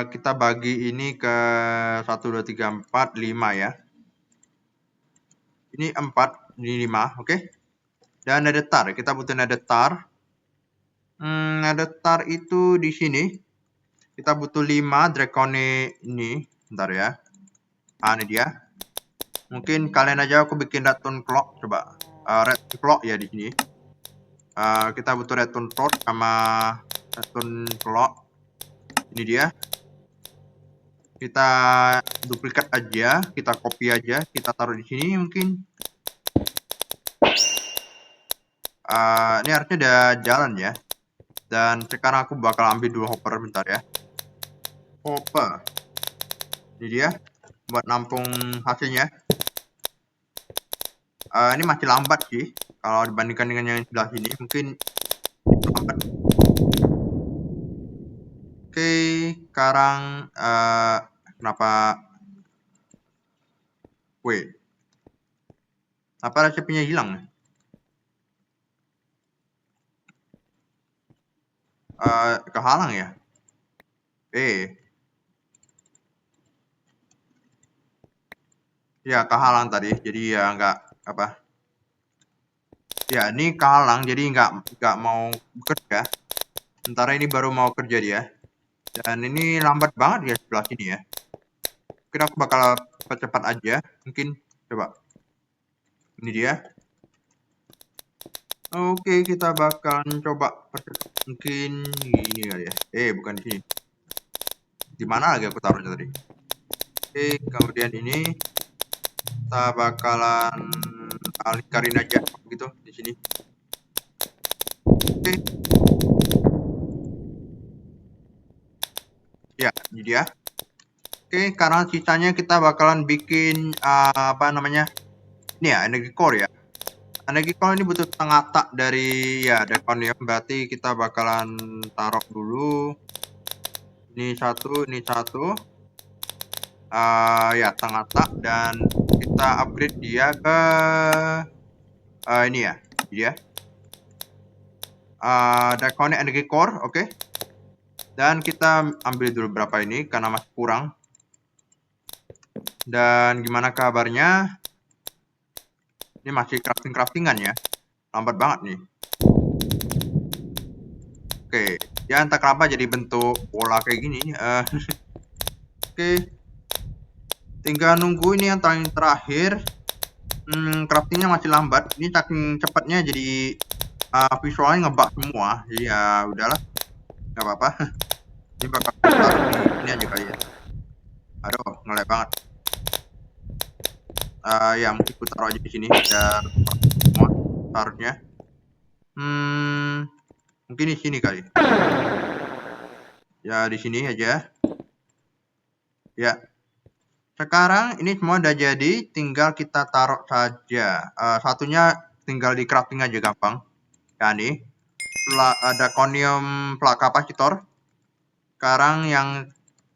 Speaker 1: kita bagi ini ke 1, 2, 3, 4, 5 ya. Ini 4, ini 5, oke. Dan ada tar, kita butuh ada tar. Ada tar itu di sini. Kita butuh 5 dracone ini, bentar ya. Ini dia. Mungkin kalian aja aku bikin redstone clock coba. Redstone clock ya di sini. Kita butuh redstone clock sama redstone clock. Ini dia. Kita duplikat aja, kita copy aja, kita taruh di sini mungkin. Ini harusnya udah jalan ya. Dan sekarang aku bakal ambil dulu hopper bentar ya. Hopper. Ini dia buat nampung hasilnya. Ini masih lambat sih kalau dibandingkan dengan yang sebelah sini, mungkin lambat. Oke, sekarang kenapa wait, apa resepnya hilang? Kehalang ya? Ya kehalang tadi, jadi ya nggak apa. Ya ini kehalang, jadi nggak mau bekerja. Sementara ini baru mau kerja dia. Dan ini lambat banget ya sebelah sini ya. Mungkin aku bakal percepat aja. Mungkin coba. Ini dia. Oke, kita bakal coba percepat. Mungkin ini kali ya. Bukan di sini. Di mana lagi aku taruhnya tadi? Oke, kemudian ini kita bakalan lingkarin aja gitu di sini. Oke. Ya, ini dia. Oke, karena sisanya kita bakalan bikin apa namanya? Ini ya, energy core ya. Energy core ini butuh setengah tak dari ya Draconium, berarti kita bakalan taruh dulu. Ini satu, ini satu. Ya setengah tak, dan kita upgrade dia ke ini ya, dia. Draconic energy core, oke. Dan kita ambil dulu berapa ini karena masih kurang. Dan gimana kabarnya? Ini masih craftingan ya. Lambat banget nih. Oke, ya entah kenapa jadi bentuk pola kayak gini. Oke. Tinggal nunggu ini yang terakhir. Craftingnya masih lambat. Ini saking cepatnya jadi visualnya ngebug semua. Jadi ya udahlah. Gak apa-apa. Ini bakal taruh ini aja kali ya. Aduh, ngelag banget. Ya mungkin aku taruh aja di sini biar semua taruhnya. Mungkin di sini kali. Ya di sini aja. Ya. Sekarang ini semua udah jadi, tinggal kita taruh saja. Satunya tinggal di crafting aja gampang. Ya nih. Ada conium plug capacitor. Sekarang yang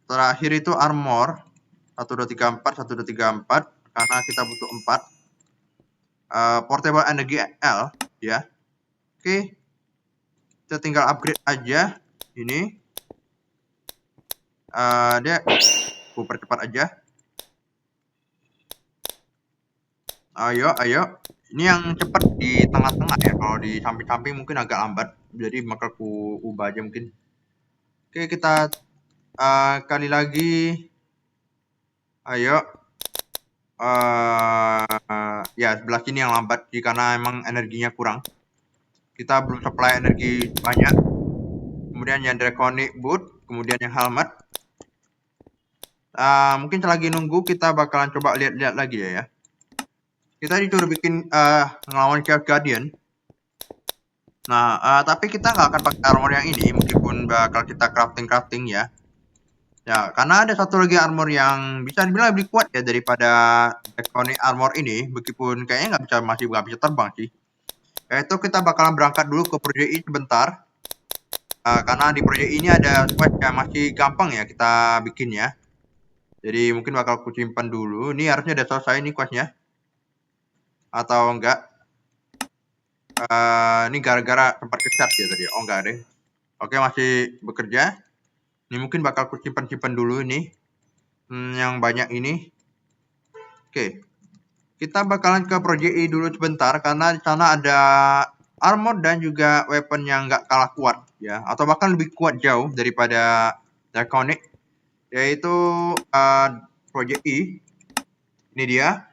Speaker 1: terakhir itu armor. 1, 2, 3, 4, 1, 2, 3, 4. Karena kita butuh 4. Portable energy L ya. Oke. Kita tinggal upgrade aja ini. Dia aku percepat aja. Ayo. Ini yang cepat di tengah-tengah ya. Kalau di samping-samping mungkin agak lambat. Jadi bakal ku ubah aja mungkin. Oke, kita kali lagi. Ayo. Ya sebelah sini yang lambat sih karena emang energinya kurang. Kita belum supply energi banyak. Kemudian yang draconic boot, kemudian yang helmet. Mungkin selagi nunggu kita bakalan coba lihat-lihat lagi ya. Kita disuruh bikin ngelawan Chaos Guardian. Nah, tapi kita nggak akan pakai armor yang ini, meskipun bakal kita crafting ya. Ya, karena ada satu lagi armor yang bisa dibilang lebih kuat ya daripada Draconic armor ini, meskipun kayaknya masih nggak bisa terbang sih. Yaitu kita bakalan berangkat dulu ke project ini sebentar. karena di project ini ada quest yang masih gampang ya kita bikin ya. Jadi mungkin bakal aku simpan dulu. Ini harusnya udah selesai nih questnya. Atau enggak? Ini gara-gara sempat kecat ya tadi. Oh enggak deh. Oke, masih bekerja. Ini mungkin bakal aku simpan-simpan dulu ini. Yang banyak ini. Oke. Kita bakalan ke project E dulu sebentar karena di sana ada armor dan juga weapon yang nggak kalah kuat ya, atau bahkan lebih kuat jauh daripada Draconic, yaitu project E. Ini dia.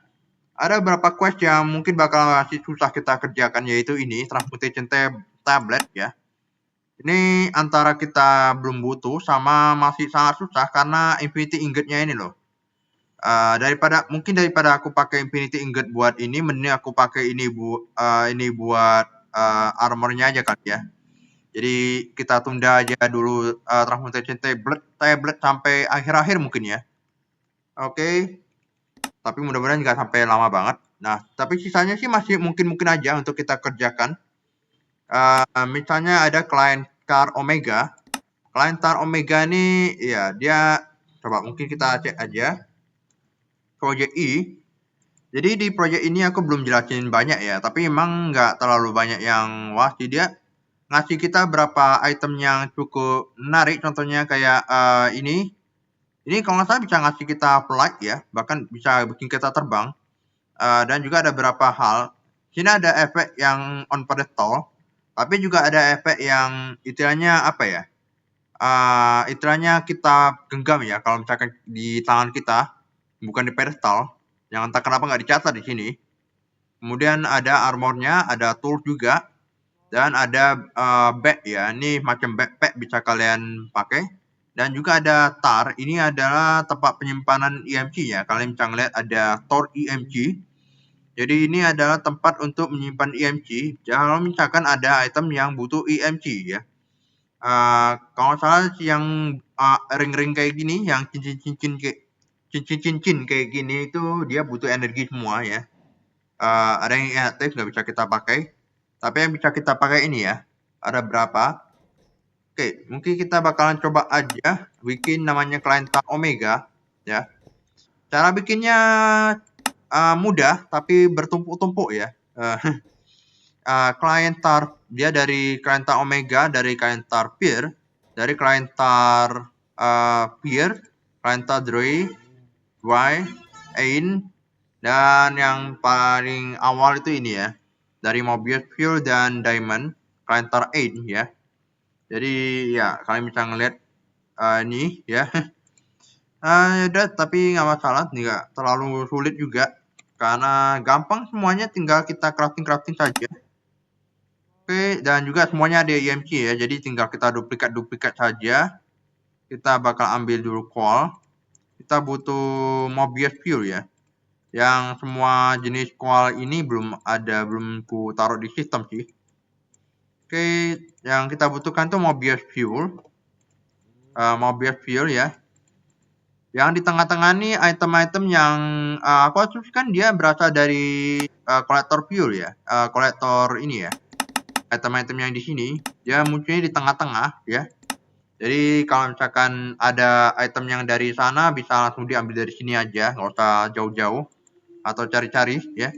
Speaker 1: Ada beberapa quest yang mungkin bakal masih susah kita kerjakan, yaitu ini Transmutation Tablet ya. Ini antara kita belum butuh sama masih sangat susah karena Infinity Ingot-nya ini loh. Daripada aku pakai Infinity Ingot buat ini, mending aku pakai ini buat armornya aja kali ya. Jadi kita tunda aja dulu Transmutation tablet sampai akhir-akhir mungkin ya. Oke. Tapi mudah-mudahan nggak sampai lama banget. Nah, tapi sisanya sih masih mungkin aja untuk kita kerjakan. Misalnya ada Client Car Omega. Client Car Omega ini ya dia coba mungkin kita cek aja. Project E. Jadi di project ini aku belum jelasin banyak ya, tapi emang nggak terlalu banyak yang wah sih. Dia ngasih kita berapa item yang cukup menarik, contohnya kayak ini kalau nggak salah bisa ngasih kita flight ya, bahkan bisa bikin kita terbang. Dan juga ada beberapa hal. Sini ada efek yang on pedestal, tapi juga ada efek yang istilahnya apa ya, istilahnya kita genggam ya, kalau misalkan di tangan kita, bukan di pedestal, yang entah kenapa nggak dicatat di sini. Kemudian ada armornya, ada tools juga, dan ada bag ya. Ini macam backpack bisa kalian pakai. Dan juga ada tar. Ini adalah tempat penyimpanan EMC ya. Kalian bisa ngeliat ada Tor EMC. Jadi ini adalah tempat untuk menyimpan EMC. Kalau misalkan ada item yang butuh EMC ya. Kalau salah yang ring-ring kayak gini, yang cincin-cincin kayak gini itu dia butuh energi semua ya. Ada yang inaktif nggak bisa kita pakai, tapi yang bisa kita pakai ini ya, ada berapa. Oke, mungkin kita bakalan coba aja bikin namanya Client Tar Omega ya. Cara bikinnya mudah tapi bertumpuk-tumpuk ya. Client Tar dia dari Client Tar Omega, dari Client Tar Peer, dari Client Tar Peer, Client Tar Dry, Ain, dan yang paling awal itu ini ya, dari Mobius Fuel dan Diamond, Client Tar 8 ya. Jadi ya kalian bisa ngeliat ini ya. Udah, tapi nggak masalah, nggak terlalu sulit juga karena gampang, semuanya tinggal kita crafting saja. Oke, dan juga semuanya ada EMC ya, jadi tinggal kita duplikat saja. Kita bakal ambil dulu coal. Kita butuh Mobius Fuel ya. Yang semua jenis coal ini belum ku taruh di sistem sih. Oke, yang kita butuhkan tuh Mobius Fuel. Mobius Fuel ya. Yang di tengah-tengah nih item-item yang aku asumsikan dia berasal dari kolektor fuel ya. Kolektor ini ya. Item-item yang di sini dia munculnya di tengah-tengah ya. Jadi kalau misalkan ada item yang dari sana bisa langsung diambil dari sini aja, nggak usah jauh-jauh atau cari-cari ya.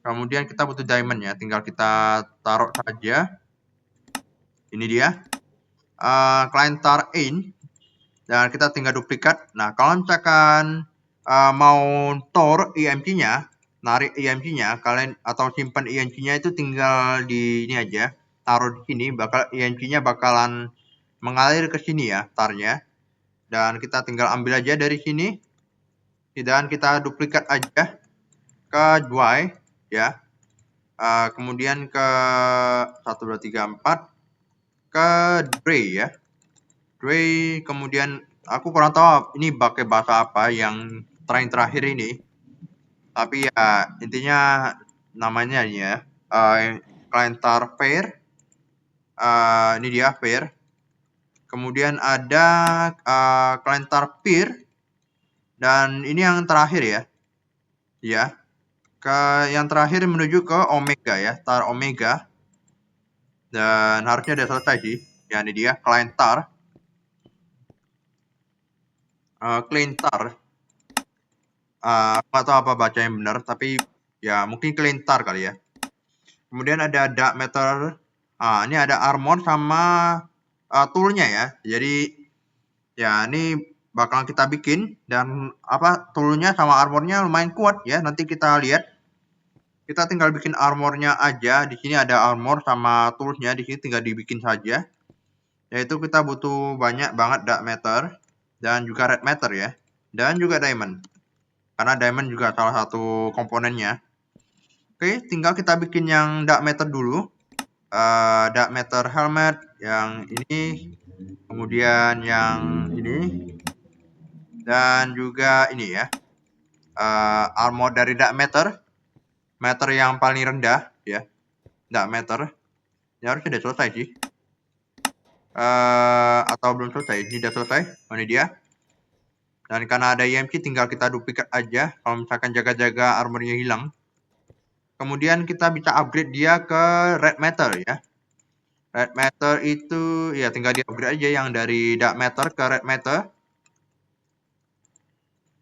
Speaker 1: Kemudian kita butuh diamond ya, tinggal kita taruh saja. Ini dia Client Tar In, dan kita tinggal duplikat. Nah, kalau misalkan mau store EMC-nya, narik EMC-nya, kalian atau simpan EMC-nya itu tinggal di ini aja, taruh di sini, bakal EMC-nya bakalan mengalir ke sini ya, tarnya. Dan kita tinggal ambil aja dari sini, dan kita duplikat aja ke Y ya. Kemudian ke 1, 2, 3, 4 ke Dray ya. Dray, kemudian aku kurang tahu ini pakai bahasa apa yang terakhir ini. Tapi ya intinya namanya ya Client Tar Pair. Ini dia pair. Kemudian ada Client Tar Peer, dan ini yang terakhir ya. Ya. Yang terakhir menuju ke Omega ya, Tar Omega. Dan harusnya udah selesai sih. Ya, ini dia Cleantar. Cleantar. Nggak tahu apa baca yang benar, tapi ya mungkin Cleantar kali ya. Kemudian ada dark matter. Ini ada armor sama toolnya ya. Jadi ya ini bakal kita bikin, dan apa, toolnya sama armornya lumayan kuat ya. Nanti kita lihat. Kita tinggal bikin armornya aja. Di sini ada armor sama toolsnya. Di sini tinggal dibikin saja. Yaitu kita butuh banyak banget dark matter dan juga red matter ya. Dan juga diamond. Karena diamond juga salah satu komponennya. Oke, tinggal kita bikin yang dark matter dulu. Dark matter helmet yang ini, kemudian yang ini, dan juga ini ya, armor dari dark matter yang paling rendah ya, dark matter. Ini harus sudah selesai sih, atau belum selesai. Ini sudah selesai. Ini dia. Dan karena ada EMC tinggal kita duplikat aja kalau misalkan jaga-jaga armornya hilang. Kemudian kita bisa upgrade dia ke red matter ya. Red matter itu ya tinggal di upgrade aja yang dari dark matter ke red matter.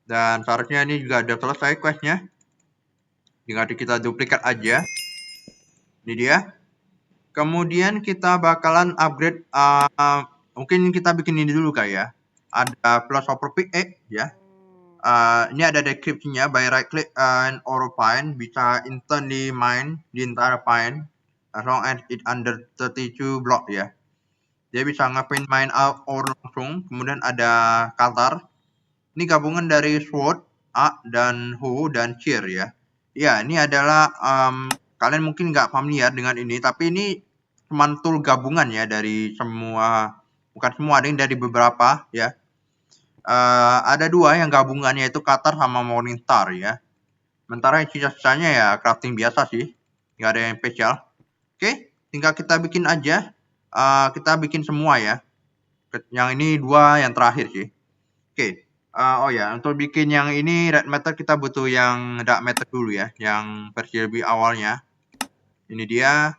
Speaker 1: Dan seharusnya ini juga udah selesai questnya. Tinggal kita duplikat aja. Ini dia. Kemudian kita bakalan upgrade. Mungkin kita bikin ini dulu kali ya. Ada philosopher pickaxe ya. Ini ada deskripsinya. By right click and ore pine, bisa instantly mine the entire pine as long as it under 32 block ya. Dia bisa nge-paint mine out ore langsung. Kemudian ada Qatar. Ini gabungan dari sword, dan hoe dan shear ya. Ya, ini adalah kalian mungkin nggak familiar dengan ini, tapi ini cuma tool gabungan ya dari semua, bukan semua, ada yang dari beberapa ya. Ada dua yang gabungannya itu Qatar sama Morningstar ya. Sementara yang sisa-sisanya ya crafting biasa sih, nggak ada yang spesial. Oke, tinggal kita bikin aja. Kita bikin semua ya. Yang ini dua yang terakhir sih. Oke. Oh ya, untuk bikin yang ini red matter kita butuh yang dark matter dulu ya, yang versi lebih awalnya. Ini dia.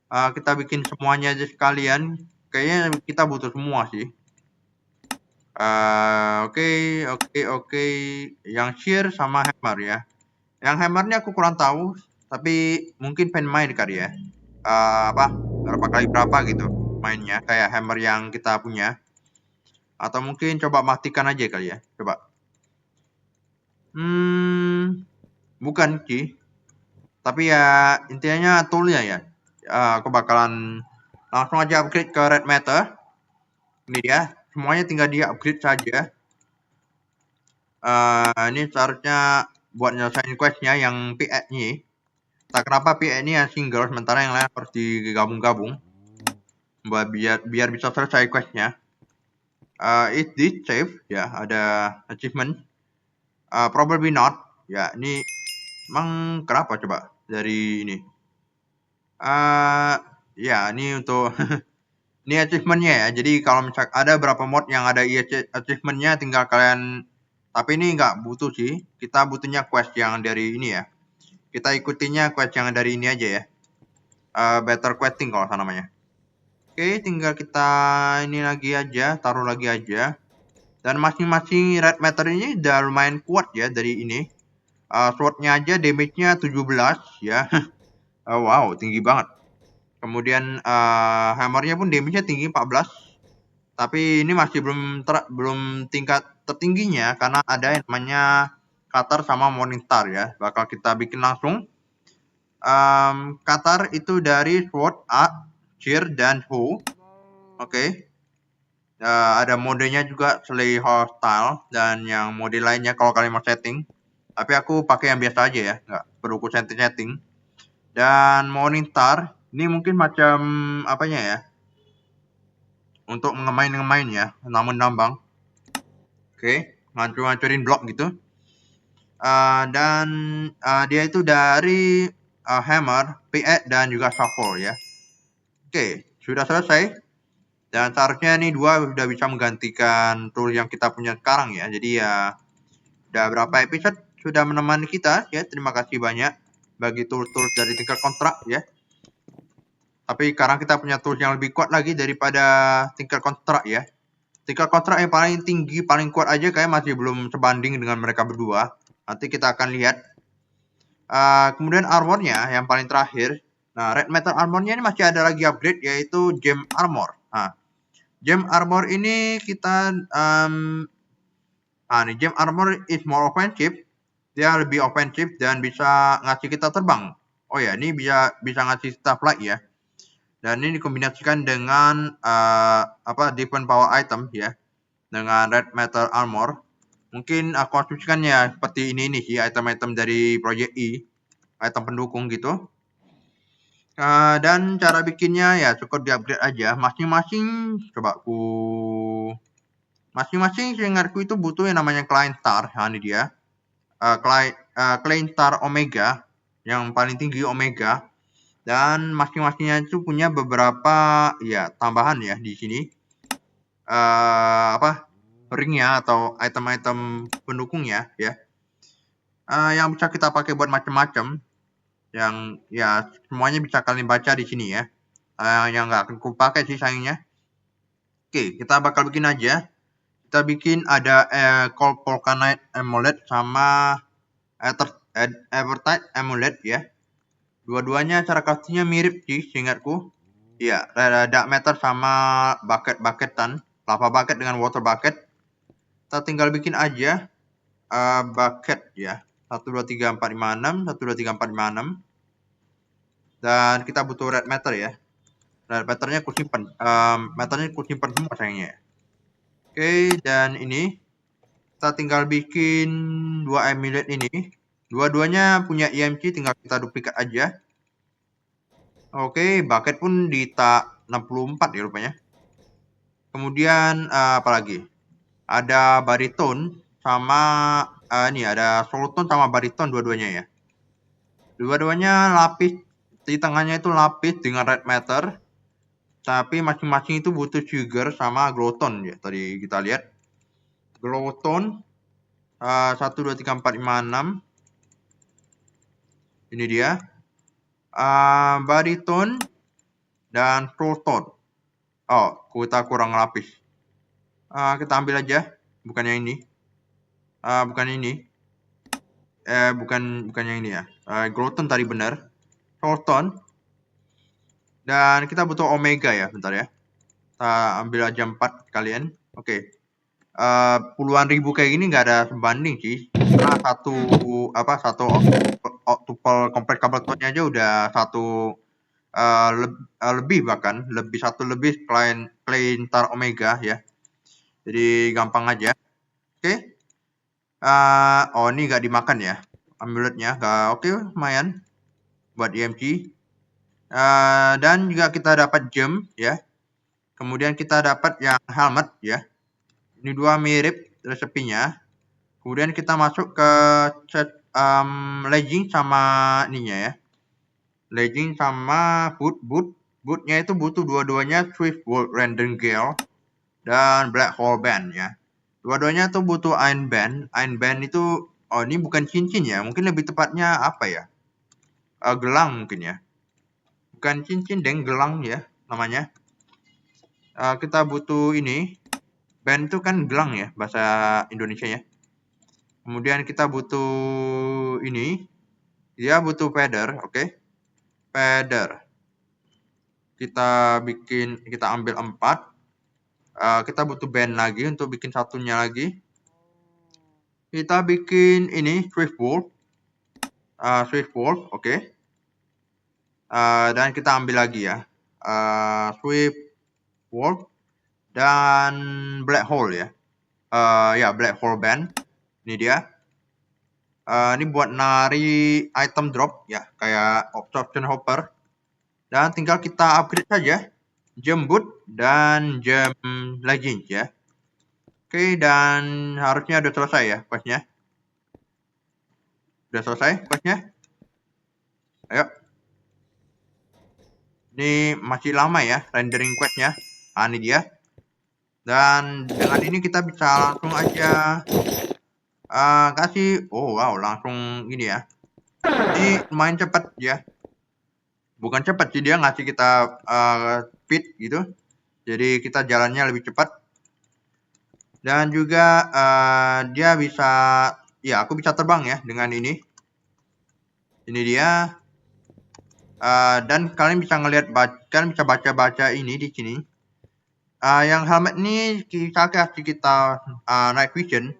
Speaker 1: Kita bikin semuanya aja sekalian. Kayaknya kita butuh semua sih. Oke. Yang shear sama hammer ya. Yang hammernya aku kurang tahu, tapi mungkin pengen main kali ya. Berapa kali berapa gitu mainnya, kayak hammer yang kita punya. Atau mungkin coba matikan aja kali ya. Coba. Bukan sih. Tapi ya intinya toolnya ya. Aku bakalan langsung aja upgrade ke red matter. Ini dia. Semuanya tinggal di upgrade saja. Ini seharusnya buat nyelesain questnya yang PX ini. Tak kenapa PX ini yang single, sementara yang lain harus digabung-gabung. Biar bisa selesai questnya. Is this safe? Ya, ada achievement. Probably not. Ya, ini emang kenapa coba dari ini? Ya, ini untuk ini achievementnya ya. Jadi kalau misal ada berapa mod yang ada achievementnya, tinggal kalian. Tapi ini nggak butuh sih. Kita butuhnya quest yang dari ini ya. Kita ikutinya quest yang dari ini aja ya. Better questing kalau namanya. Oke, tinggal kita ini lagi aja, taruh lagi aja. Dan masing-masing red matter ini udah lumayan kuat ya dari ini. Swordnya aja damage-nya 17 ya. Wow, tinggi banget. Kemudian hammernya pun damage-nya tinggi 14. Tapi ini masih belum tingkat tertingginya karena ada yang namanya Qatar sama Morningstar ya. Bakal kita bikin langsung. Qatar itu dari sword, shear, dan hoe. Oke. Ada modenya juga Slay Hostile dan yang mode lainnya kalau kalian mau setting. Tapi aku pakai yang biasa aja ya, nggak perlu ku setting. Dan Morningstar ini mungkin macam apanya ya? Untuk ngemain ya, namun nambang. Oke, ngancur-ngancurin blok gitu. Dan dia itu dari hammer, pickaxe, dan juga shovel ya. Oke, sudah selesai. Dan seharusnya ini dua sudah bisa menggantikan tool yang kita punya sekarang ya. Jadi ya udah berapa episode sudah menemani kita ya. Terima kasih banyak bagi tool-tool dari tingkat kontrak ya. Tapi sekarang kita punya tools yang lebih kuat lagi daripada tingkat kontrak ya. Tingkat kontrak yang paling tinggi, paling kuat aja kayak masih belum sebanding dengan mereka berdua. Nanti kita akan lihat. Kemudian armornya yang paling terakhir. Nah, red metal armornya ini masih ada lagi upgrade, yaitu gem armor. Nah, gem armor ini kita nih gem armor is more offensive. Dia lebih offensive dan bisa ngasih kita terbang. Oh ya, ini bisa ngasih kita flight ya. Dan ini dikombinasikan dengan different power item ya, dengan red metal armor. Mungkin aku asumsikannya seperti ini nih sih, item-item dari Project E, item pendukung gitu. Dan cara bikinnya ya cukup di-upgrade aja. Masing-masing masing-masing seingatku itu butuh yang namanya Client Star. Nah, ini dia. Client Star Omega, yang paling tinggi Omega. Dan masing-masingnya itu punya beberapa ya tambahan ya di sini. Ringnya atau item-item pendukungnya ya. Yang bisa kita pakai buat macam-macam, yang ya semuanya bisa kalian baca di sini ya. Yang nggak akan kupakai sih sayangnya. Oke, kita bakal bikin aja. Kita bikin ada Cold Volcanite Amulet sama Evertide Amulet ya. Dua-duanya cara craftingnya mirip sih seingatku. Iya, Dark Matter sama bucket-bucketan, lava bucket dengan water bucket. Kita tinggal bikin aja bucket ya. 1 2 3 4 5 6, 1 2 3 4 5 6. Dan kita butuh red matter ya. Red matternya aku simpan. Matternya aku simpan semua sayangnya. Oke, dan ini kita tinggal bikin 2 amulet ini. Dua-duanya punya EMC, tinggal kita duplikat aja. Oke, bucket pun di tak 64 ya rupanya. Kemudian apa lagi? Ada baritone sama ini ada solutone sama baritone dua-duanya ya. Dua-duanya lapis, di tengahnya itu lapis dengan red matter. Tapi masing-masing itu butuh sugar sama glowstone ya. Tadi kita lihat. Glowstone 1 2 3 4 5 6. Ini dia. Baritone dan solutone. Oh, kita kurang lapis. Kita ambil aja, bukan yang ini. Bukan ini. Bukan yang ini ya. Glowstone tadi benar. Solutone. Dan kita butuh omega ya, bentar ya. Kita ambil aja 4 kalian. Oke. Puluhan ribu kayak gini nggak ada sebanding sih. Karena satu octuple komplek kabel tonnya aja udah lebih bahkan satu lebih client tar omega ya. Jadi gampang aja. Oke. Ini nggak dimakan ya amuletnya. Oke, lumayan buat EMC. Dan juga kita dapat gem ya. Kemudian kita dapat yang helmet ya. Ini dua mirip resepinya. Kemudian kita masuk ke set legging sama ininya ya. Legging sama boot. Bootnya itu butuh dua-duanya Swift Bolt Random Gale dan Black Hole Band ya. Dua-duanya tuh butuh Iron Band. Iron Band itu ini bukan cincin ya. Mungkin lebih tepatnya apa ya? Gelang mungkin ya. Bukan cincin, gelang ya namanya. Kita butuh ini. Band itu kan gelang ya bahasa Indonesia ya. Kemudian kita butuh ini. Dia butuh feather, oke. Feather. Kita ambil 4. Kita butuh band lagi untuk bikin satunya lagi. Kita bikin ini Swift Wolf. Oke. Dan kita ambil lagi ya. Swift Wolf dan Black Hole ya. Black Hole Band. Ini dia. Ini buat nari item drop ya, kayak Absorption Hopper. Dan tinggal kita upgrade saja gem boot dan gem leggings ya. Oke, dan harusnya udah selesai ya questnya. Udah selesai questnya. Ayo. Ini masih lama ya rendering questnya. Ini dia. Dan dengan ini kita bisa langsung aja kasih. Oh wow, langsung gini ya. Ini lumayan cepat ya bukan cepat sih, dia ngasih kita speed gitu. Jadi kita jalannya lebih cepat. Dan juga dia bisa, ya aku bisa terbang ya dengan ini. Ini dia. Dan kalian bisa ngelihat, kalian bisa baca-baca ini di sini. Yang helmet ini bisa kasih kita night vision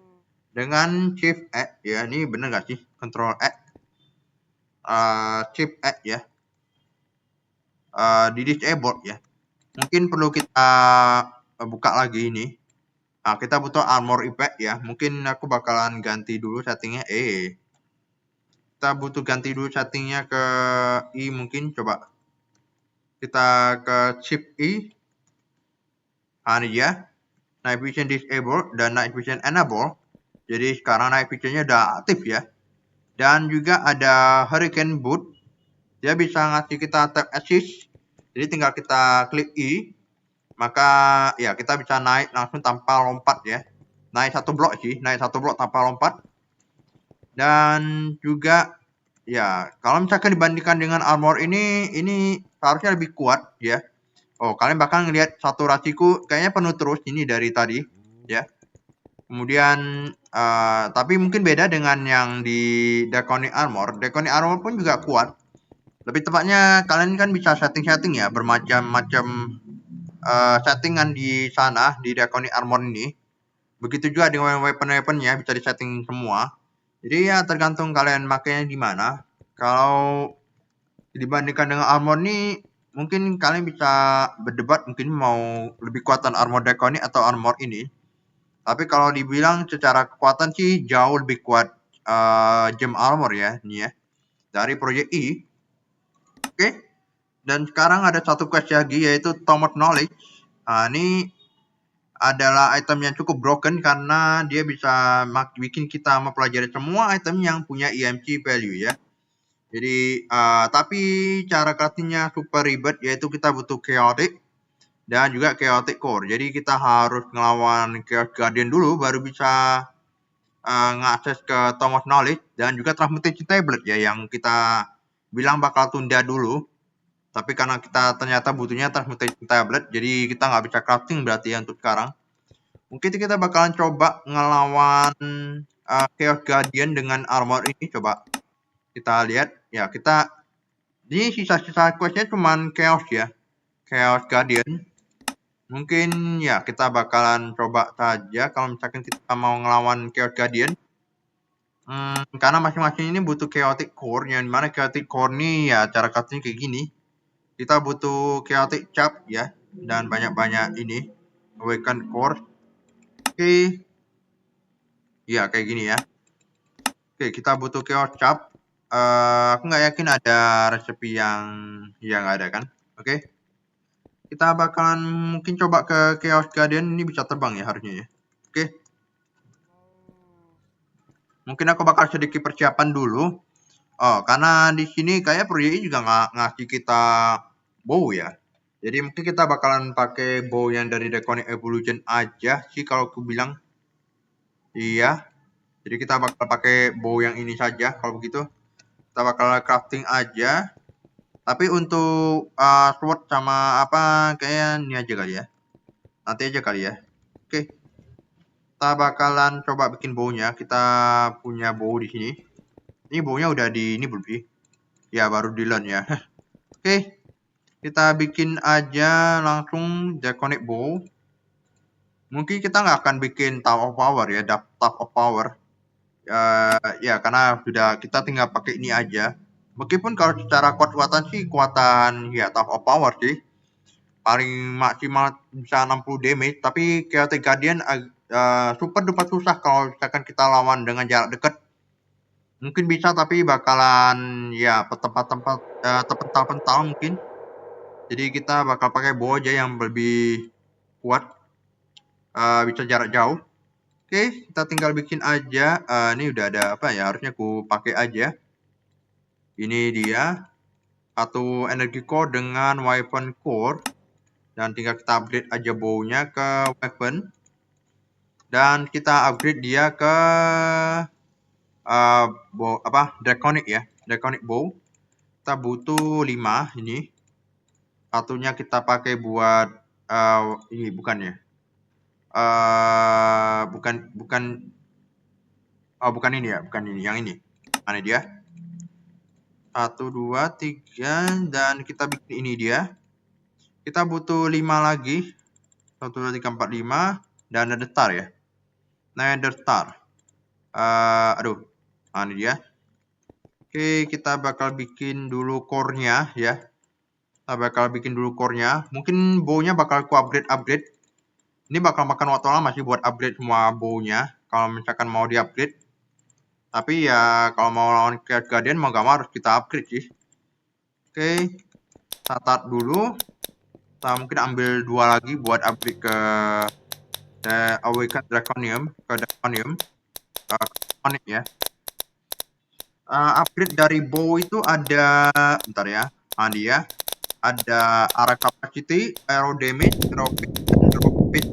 Speaker 1: dengan shift X ya. Ini bener gak sih? Control X, shift X ya. Di disable ya. Mungkin perlu kita buka lagi ini. Kita butuh armor effect ya. Mungkin aku bakalan ganti dulu settingnya. Kita butuh ganti dulu settingnya ke I mungkin. Coba kita ke shift I. Ini dia. Night vision disable dan night vision enable. Jadi sekarang night visionnya udah aktif ya. Dan juga ada hurricane boot. Dia bisa ngasih kita tap assist. Jadi tinggal kita klik I. Maka ya kita bisa naik langsung tanpa lompat ya. Naik satu blok sih, naik satu blok tanpa lompat. Dan juga ya kalau misalkan dibandingkan dengan armor ini seharusnya lebih kuat ya. Kalian bakal ngelihat saturasiku kayaknya penuh terus ini dari tadi ya. Kemudian tapi mungkin beda dengan yang di Draconic Armor. Draconic Armor pun juga kuat. Lebih tepatnya kalian kan bisa setting-setting ya, bermacam-macam settingan di sana di Draconic Armor ini. Begitu juga dengan weapon-weaponnya bisa disetting semua. Jadi ya tergantung kalian makainya di mana. Kalau dibandingkan dengan armor ini, mungkin kalian bisa berdebat mungkin mau lebih kuatan armor Draconic atau armor ini. Tapi kalau dibilang secara kekuatan sih jauh lebih kuat gem armor ya ini ya dari Project E. Oke. Dan sekarang ada satu quest lagi yaitu Tome of Knowledge. Ini adalah item yang cukup broken karena dia bisa bikin kita mempelajari semua item yang punya EMC value ya. Jadi tapi cara craftingnya super ribet, yaitu kita butuh chaotic dan juga chaotic core. Jadi kita harus ngelawan Chaos Guardian dulu baru bisa ngakses ke Tome of Knowledge dan juga Transmutation Tablet ya yang kita bilang bakal tunda dulu. Tapi karena kita ternyata butuhnya Transmutation Tablet, jadi kita nggak bisa crafting berarti ya untuk sekarang. Mungkin kita bakalan coba ngelawan Chaos Guardian dengan armor ini. Coba kita lihat ya, kita ini sisa-sisa questnya cuman Chaos ya, Chaos Guardian. Mungkin ya kita bakalan coba saja kalau misalkan kita mau ngelawan Chaos Guardian. Karena masing-masing ini butuh Chaotic Core, yang dimana Chaotic Core ini ya cara crafting kayak gini. Kita butuh Chaotic Chap ya, dan banyak-banyak ini Awaken Core. Oke. Ya kayak gini ya. Oke, kita butuh Chaos Chap. Aku nggak yakin ada resepi yang ada kan. Oke. Kita bakalan mungkin coba ke Chaos Guardian, ini bisa terbang ya harusnya ya. Oke. Mungkin aku bakal sedikit persiapan dulu. Karena di sini kayak proyek ini juga nggak ngasih kita bow ya. Jadi mungkin kita bakalan pakai bow yang dari Draconic Evolution aja sih kalau aku bilang. Iya. Jadi kita bakal pakai bow yang ini saja kalau begitu. Kita bakal crafting aja. Tapi untuk sword sama apa kayak ini aja kali ya. Nanti aja kali ya. Oke. Kita bakalan coba bikin bownya. Kita punya bow di sini. Ini bownya udah di ini belum sih? Ya baru di learn ya. Oke. Kita bikin aja langsung Draconic bow. Mungkin kita nggak akan bikin Tower of Power ya, Tower of Power. Ya karena sudah kita tinggal pakai ini aja. Meskipun kalau secara kekuatan sih kuatan ya Tower of Power sih. Paling maksimal bisa 60 damage, tapi Chaotic Guardian super duper susah kalau misalkan kita lawan dengan jarak dekat. Mungkin bisa tapi bakalan ya tempat-tempat terpental-pental mungkin. Jadi kita bakal pakai bow aja yang lebih kuat, bisa jarak jauh. Oke, kita tinggal bikin aja. Ini udah ada apa ya? Harusnya aku pakai aja. Ini dia satu energy core dengan weapon core. Dan tinggal kita upgrade aja bow-nya ke weapon. Dan kita upgrade dia ke bow Draconic ya, Draconic bow. kita butuh 5 ini. Satunya kita pakai buat ini bukan ya. Bukan ini ya, bukan ini, yang ini. Mana dia? 1, 2, 3, dan kita bikin ini dia. Kita butuh 5 lagi. 1, 2, 3, 4, 5, dan ada star ya. Nether star. Aduh, ini dia. Oke, kita bakal bikin dulu core-nya ya. Kita bakal bikin dulu core-nya. Mungkin bow-nya bakal ku upgrade. Ini bakal makan waktu lama sih buat upgrade semua bow-nya. Kalau misalkan mau di-upgrade. Tapi ya kalau mau lawan Chaos Guardian mau gak mau harus kita upgrade sih. Oke, kita start dulu. Kita mungkin ambil 2 lagi buat upgrade ke Awaken Draconium. Draconic ya. Upgrade dari bow itu ada, bentar ya. Dia ada arah capacity, arrow damage, drop speed.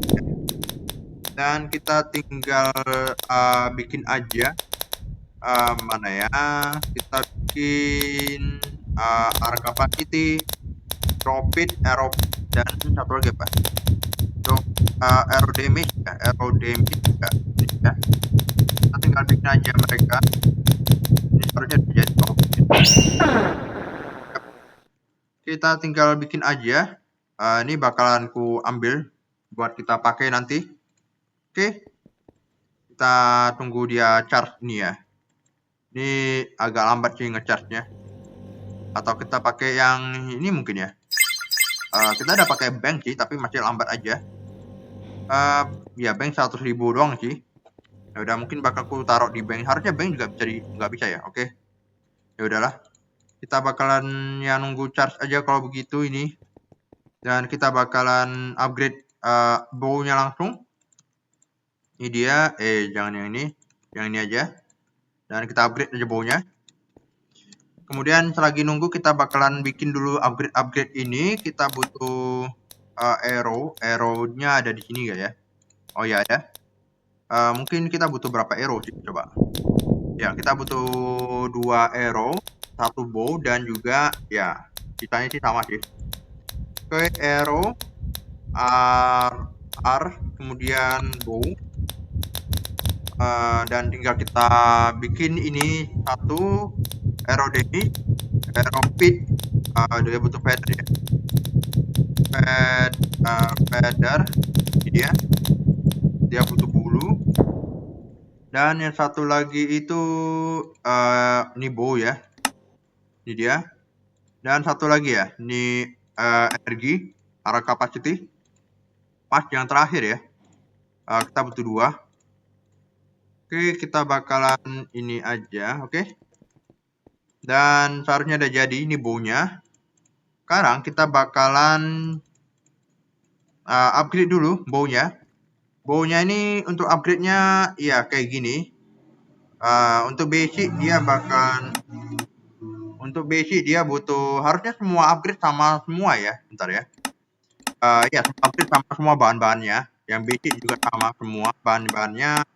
Speaker 1: Dan kita tinggal bikin aja. Mana ya? Kita bikin arah capacity, drop speed, arrow, dan satu lagi apa? Arrow damage ya, ya. Kita tinggal bikin aja mereka. Ini harusnya jadi kita tinggal bikin aja. Ini bakalan ku ambil buat kita pakai nanti. Oke, kita tunggu dia charge ini ya. Ini agak lambat sih ngecharge-nya. Atau kita pakai yang ini mungkin ya. Kita udah pakai bank sih, tapi masih lambat aja. Ya bank 100.000 doang sih. Ya udah, mungkin bakal ku taruh di bank. Harusnya bank juga bisa nggak bisa ya. Oke. Ya udahlah. Kita bakalan ya nunggu charge aja kalau begitu ini. Dan kita bakalan upgrade bow-nya langsung. Ini dia, jangan yang ini. Yang ini aja. Dan kita upgrade aja bow-nya. Kemudian selagi nunggu kita bakalan bikin dulu upgrade ini. Kita butuh arrow. Arrow-nya ada di sini gak ya? Oh ya ada. Mungkin kita butuh berapa arrow sih, coba. Ya, kita butuh 2 arrow, 1 bow, dan juga ya sisanya sih sama sih. Oke, arrow, R, kemudian bow, dan tinggal kita bikin ini 1 arrow damage, arrow speed, dia butuh feather ya. Feather, ini dia butuh bulu. Dan yang satu lagi itu ini bow ya. Ini dia. Dan satu lagi ya, ini energi, arah capacity. Pas yang terakhir ya. Kita butuh 2. Oke, kita bakalan ini aja, oke. Dan seharusnya udah jadi ini bow-nya. Sekarang kita bakalan upgrade dulu bow-nya. Bow-nya ini untuk upgrade-nya ya kayak gini. Untuk basic dia butuh harusnya semua upgrade sama semua ya. Bentar ya. Ya upgrade sama semua bahan-bahannya. Yang basic juga sama semua bahan-bahannya.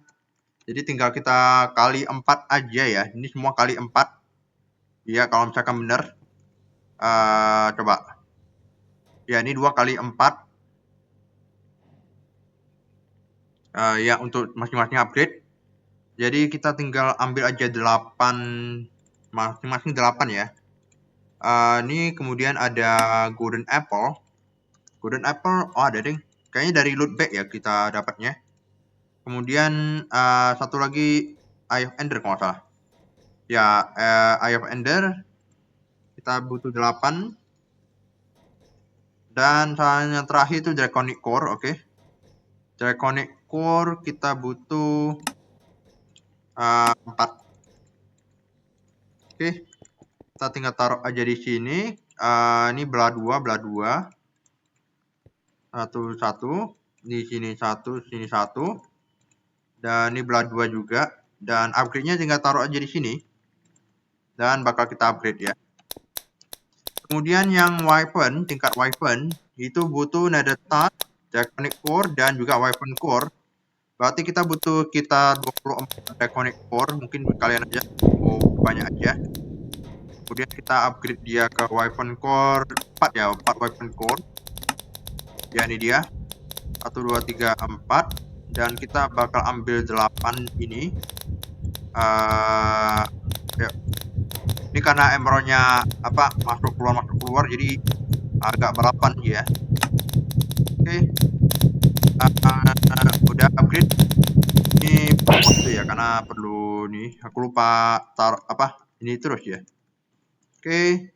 Speaker 1: Jadi tinggal kita kali 4 aja ya. Ini semua kali 4. Ya kalau misalkan bener. Coba. Ya ini 2 kali 4. Ya untuk masing-masing upgrade. Jadi kita tinggal ambil aja 8, masing-masing 8 ya. Ini kemudian ada golden apple. Golden apple, oh ada ding. Kayaknya dari loot bag ya kita dapatnya. Kemudian satu lagi Eye of Ender kalau nggak salah. Ya, Eye of Ender kita butuh 8. Dan yang terakhir itu Draconic Core, oke. Draconic Core kita butuh 4. Oke. Kita tinggal taruh aja di sini. Ini belah 2. 1. Di sini 1, sini 1. Dan ini belah 2 juga. Dan upgrade-nya tinggal taruh aja di sini. Dan bakal kita upgrade ya. Kemudian yang weapon, tingkat weapon, itu butuh nether star, draconic core, dan juga weapon core. Berarti kita butuh sekitar 24 draconic core. Mungkin kalian aja, banyak aja. kemudian kita upgrade dia ke weapon core 4 ya, 4 weapon core. Ya, ini dia 1 2 3 4, dan kita bakal ambil 8 ini. Ya. Ini karena emeraldnya apa masuk keluar jadi agak balapan ya. Oke. Udah upgrade. Ini waktu ya, karena perlu nih, aku lupa taruh apa ini terus ya. Oke.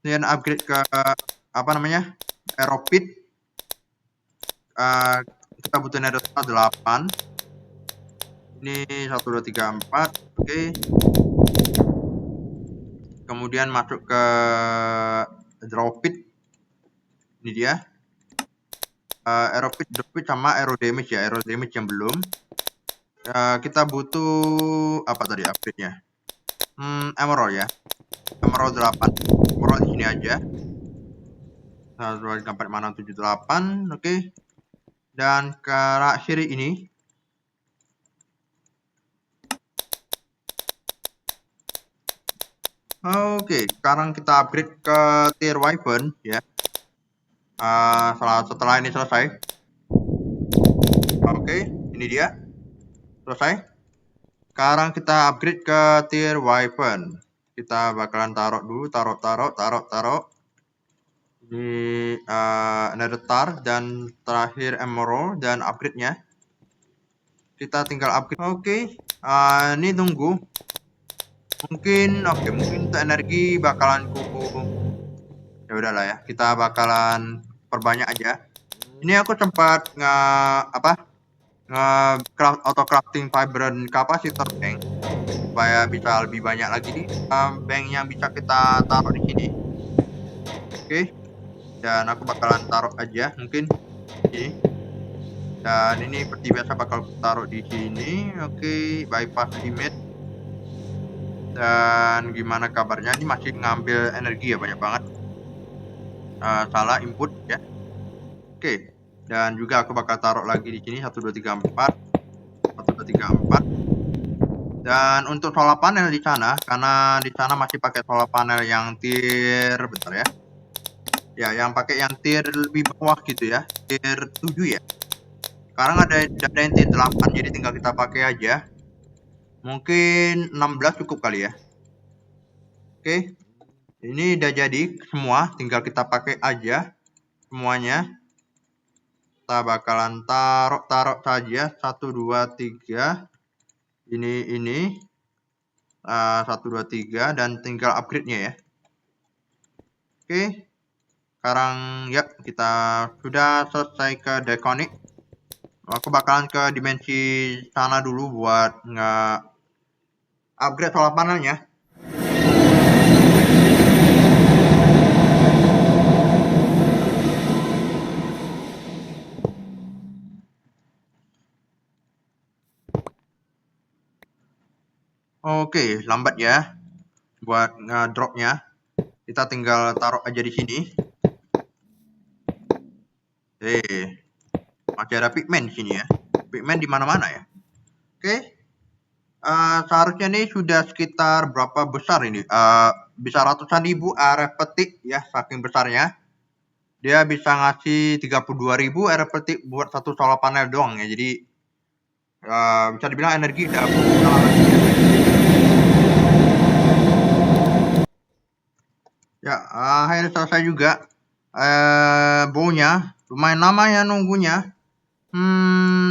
Speaker 1: Kemudian upgrade ke apa namanya? Aeropit. Kita butuh nether 8. Ini 1 2 3 4. Oke. Kemudian masuk ke dropit. Ini dia. Aeropit, dropit sama aero damage ya, aero damage yang belum. Kita butuh apa tadi upgrade-nya? Emerald ya. Emerald 8. Emerald di sini aja. 1 2 3 4 5 6 7 8. Oke. Dan karakter ini oke, sekarang kita upgrade ke tier weapon ya. Setelah ini selesai. Oke, ini dia. Selesai. Sekarang kita upgrade ke tier weapon. Kita bakalan taruh dulu, taruh. Ini nether tar dan terakhir emerald dan upgrade-nya. Kita tinggal upgrade. Oke, ini tunggu. Mungkin untuk energi bakalan ya udahlah ya, kita bakalan perbanyak aja. Ini aku sempat auto crafting vibrant capacitor bank supaya bisa lebih banyak lagi bank yang bisa kita taruh di sini. Oke. Dan aku bakalan taruh aja mungkin ini. Dan ini seperti biasa bakal taruh di sini. Oke, bypass limit. Dan gimana kabarnya? Ini masih ngambil energi ya, banyak banget. Salah input ya. Oke. Dan juga aku bakal taruh lagi di sini 1 2 3 4. 1 2 3 4. Dan untuk solar panel di sana, karena di sana masih pakai solar panel yang tier bentar ya. Ya, yang pakai yang tier lebih bawah gitu ya. Tier 7 ya. Sekarang ada yang tier 8, jadi tinggal kita pakai aja. Mungkin 16 cukup kali ya. Oke. Ini udah jadi semua, tinggal kita pakai aja semuanya. Kita bakalan taruh saja 1 2 3. Ini 1 2 3 dan tinggal upgrade-nya ya. Oke. Sekarang ya kita sudah selesai ke Draconic. Aku bakalan ke dimensi sana dulu buat upgrade solar panelnya. Oke, lambat ya buat ngedropnya. Kita tinggal taruh aja di sini. Masih ada pigment di sini ya. Pigment di mana-mana ya. Oke. Seharusnya ini sudah sekitar berapa besar ini? Bisa ratusan ribu area petik ya, saking besarnya. Dia bisa ngasih 32.000 area petik buat satu solar panel doang ya. Jadi bisa dibilang energi udah ya. Akhirnya selesai juga. Baunya lumayan lama ya nunggunya.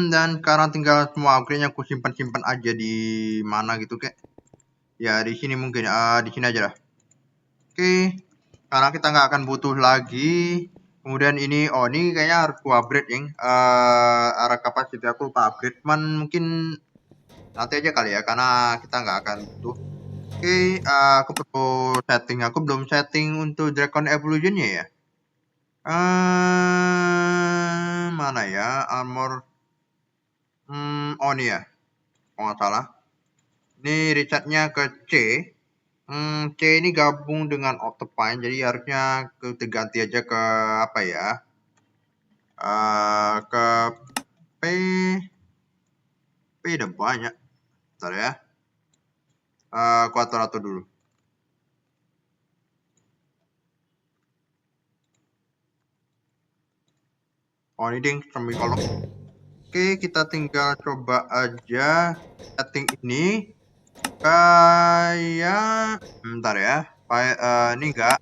Speaker 1: Dan sekarang tinggal semua upgrade-nya aku simpan aja di mana gitu kayak. Ya di sini mungkin di sini aja lah. Oke. Karena kita nggak akan butuh lagi. Kemudian ini ini kayaknya harus ku upgrade yang arah kapasitas aku lupa upgrade. Mungkin nanti aja kali ya, karena kita nggak akan butuh. Oke, aku perlu setting. Aku belum setting untuk Dragon Evolution-nya ya. Mana ya armor? Ini ya, kalau nggak salah. Ini resetnya ke C. C ini gabung dengan Octopine, jadi harusnya ganti aja ke apa ya? Ke P. P udah banyak. Bentar ya. Aku atur dulu. Oh ini ding semikolon. Oke, kita tinggal coba aja setting ini kayak bentar ya. Kayak ini enggak.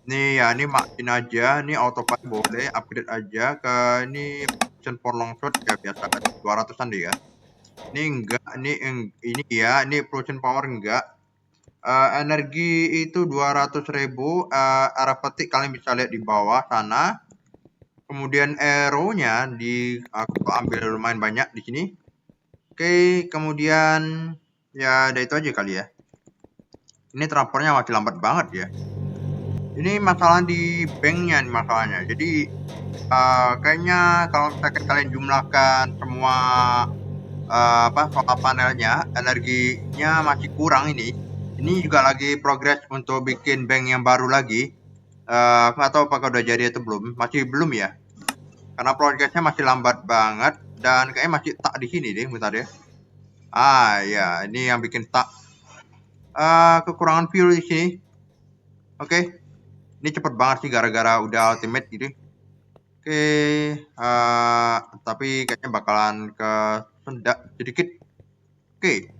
Speaker 1: Nih ya, ini makin aja, ini autopilot boleh upgrade aja ke ini option for long shot ya biasa 200-an deh ya. Ini enggak, ini ya, ini production power enggak. Energi itu 200.000, arah petik kalian bisa lihat di bawah sana. Kemudian arrow-nya aku ambil lumayan banyak di sini. Oke, kemudian ya ada itu aja kali ya. Ini transfernya masih lambat banget ya. Ini masalah di banknya nih masalahnya. Jadi kayaknya kalau misalkan kalian jumlahkan semua solar panelnya, energinya masih kurang ini. Ini juga lagi progres untuk bikin bank yang baru lagi. Aku nggak tahu apakah udah jadi atau belum. Masih belum ya. Karena progresnya masih lambat banget dan kayaknya masih tak di sini deh, bentar ya. Ya, ini yang bikin tak kekurangan fuel di sini. Oke. Ini cepet banget sih gara-gara udah ultimate gitu. Oke, tapi kayaknya bakalan ke sendak sedikit. Oke,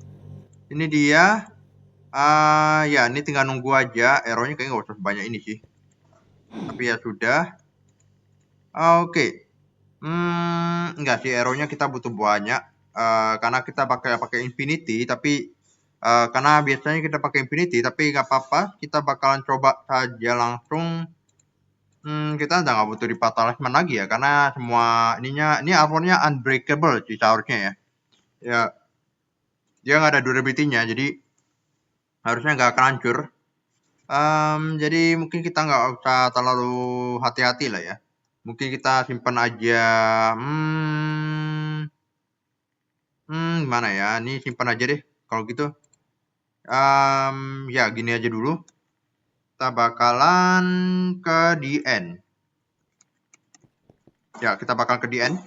Speaker 1: ini dia. Ya ini tinggal nunggu aja. Arrow-nya kayaknya nggak usah sebanyak ini sih. Tapi ya sudah. Oke. Enggak sih, arrow-nya kita butuh banyak. Karena kita pakai infinity, tapi karena biasanya kita pakai infinity, tapi nggak apa-apa. Kita bakalan coba saja langsung. Kita udah nggak butuh di talisman lagi ya, karena semua ini armornya unbreakable sih seharusnya ya. Ya, dia nggak ada durability-nya, jadi harusnya nggak akan hancur. Jadi mungkin kita nggak usah terlalu hati-hati lah ya. Mungkin kita simpan aja. Gimana ya? Ini simpan aja deh kalau gitu. Ya gini aja dulu. Kita bakalan ke the end. Ya, kita bakal ke the end.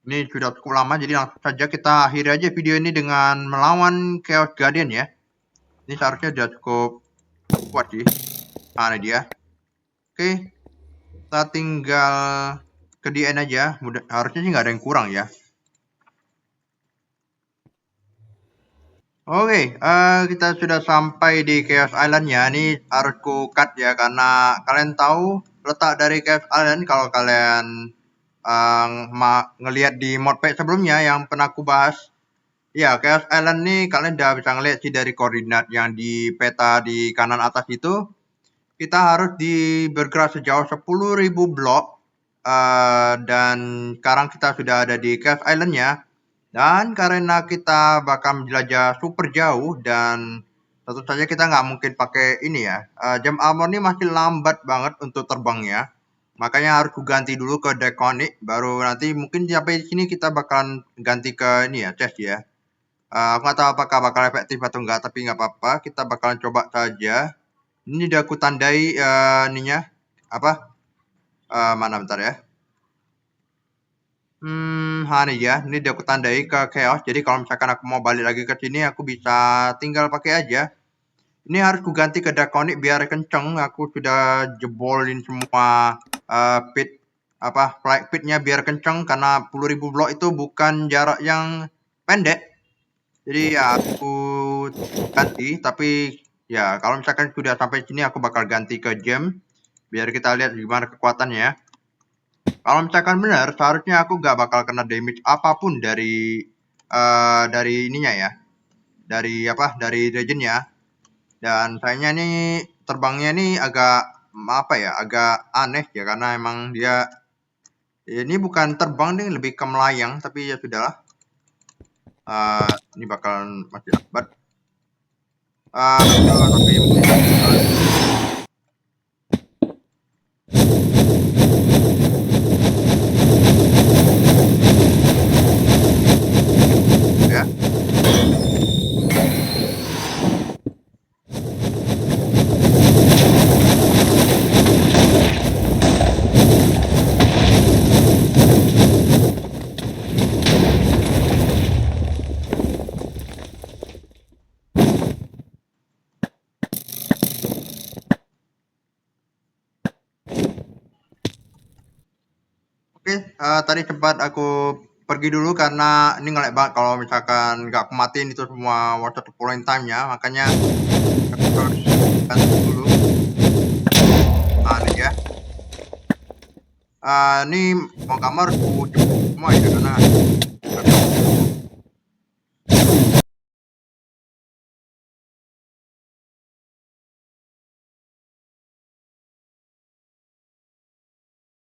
Speaker 1: Ini sudah cukup lama, jadi langsung saja kita akhiri aja video ini dengan melawan Chaos Guardian ya. Ini seharusnya sudah cukup kuat sih. Ini dia. Oke, kita tinggal ke the end aja. Harusnya sih nggak ada yang kurang ya. Oke, kita sudah sampai di Chaos Island-nya. Ini harus ku cut ya, karena kalian tahu letak dari Chaos Island kalau kalian ngelihat di modpack sebelumnya yang pernah aku bahas. Ya, Chaos Island nih kalian udah bisa ngeliat sih dari koordinat yang di peta di kanan atas itu. Kita harus bergerak sejauh 10.000 blok. Dan sekarang kita sudah ada di Chaos Island-nya. Dan karena kita bakal menjelajah super jauh dan tentu saja kita nggak mungkin pakai ini ya. Jam armor ini masih lambat banget untuk terbangnya. Makanya harus ganti dulu ke Draconic, baru nanti mungkin sampai sini kita bakalan ganti ke ini ya, chest ya. Aku nggak tahu apakah bakal efektif atau enggak, tapi nggak apa-apa, kita bakalan coba saja. Ini udah aku tandai ininya apa? Mana bentar ya. Ini ya, ini udah aku tandai ke chaos. Jadi kalau misalkan aku mau balik lagi ke sini, aku bisa tinggal pakai aja. Ini harus ku ganti ke Draconic biar kenceng. Aku sudah jebolin semua flight pitnya biar kenceng karena 10.000 blok itu bukan jarak yang pendek. Jadi ya aku ganti, tapi ya kalau misalkan sudah sampai sini aku bakal ganti ke gem biar kita lihat gimana kekuatannya. Kalau misalkan benar, seharusnya aku nggak bakal kena damage apapun dari ininya ya, dari regennya. Dan sayangnya nih terbangnya nih agak agak aneh ya, karena emang dia ini bukan terbang nih, lebih ke melayang, tapi ya sudahlah. Ini bakalan masih lambat. Tapi ya. Oke, tadi sempat aku pergi dulu karena ini nge-lag banget kalau misalkan nggak aku matiin itu semua water pulling time-nya, makanya aku harus ganti dulu. Nah, ini dia. Ini mau kamar aku jemput semua ya karena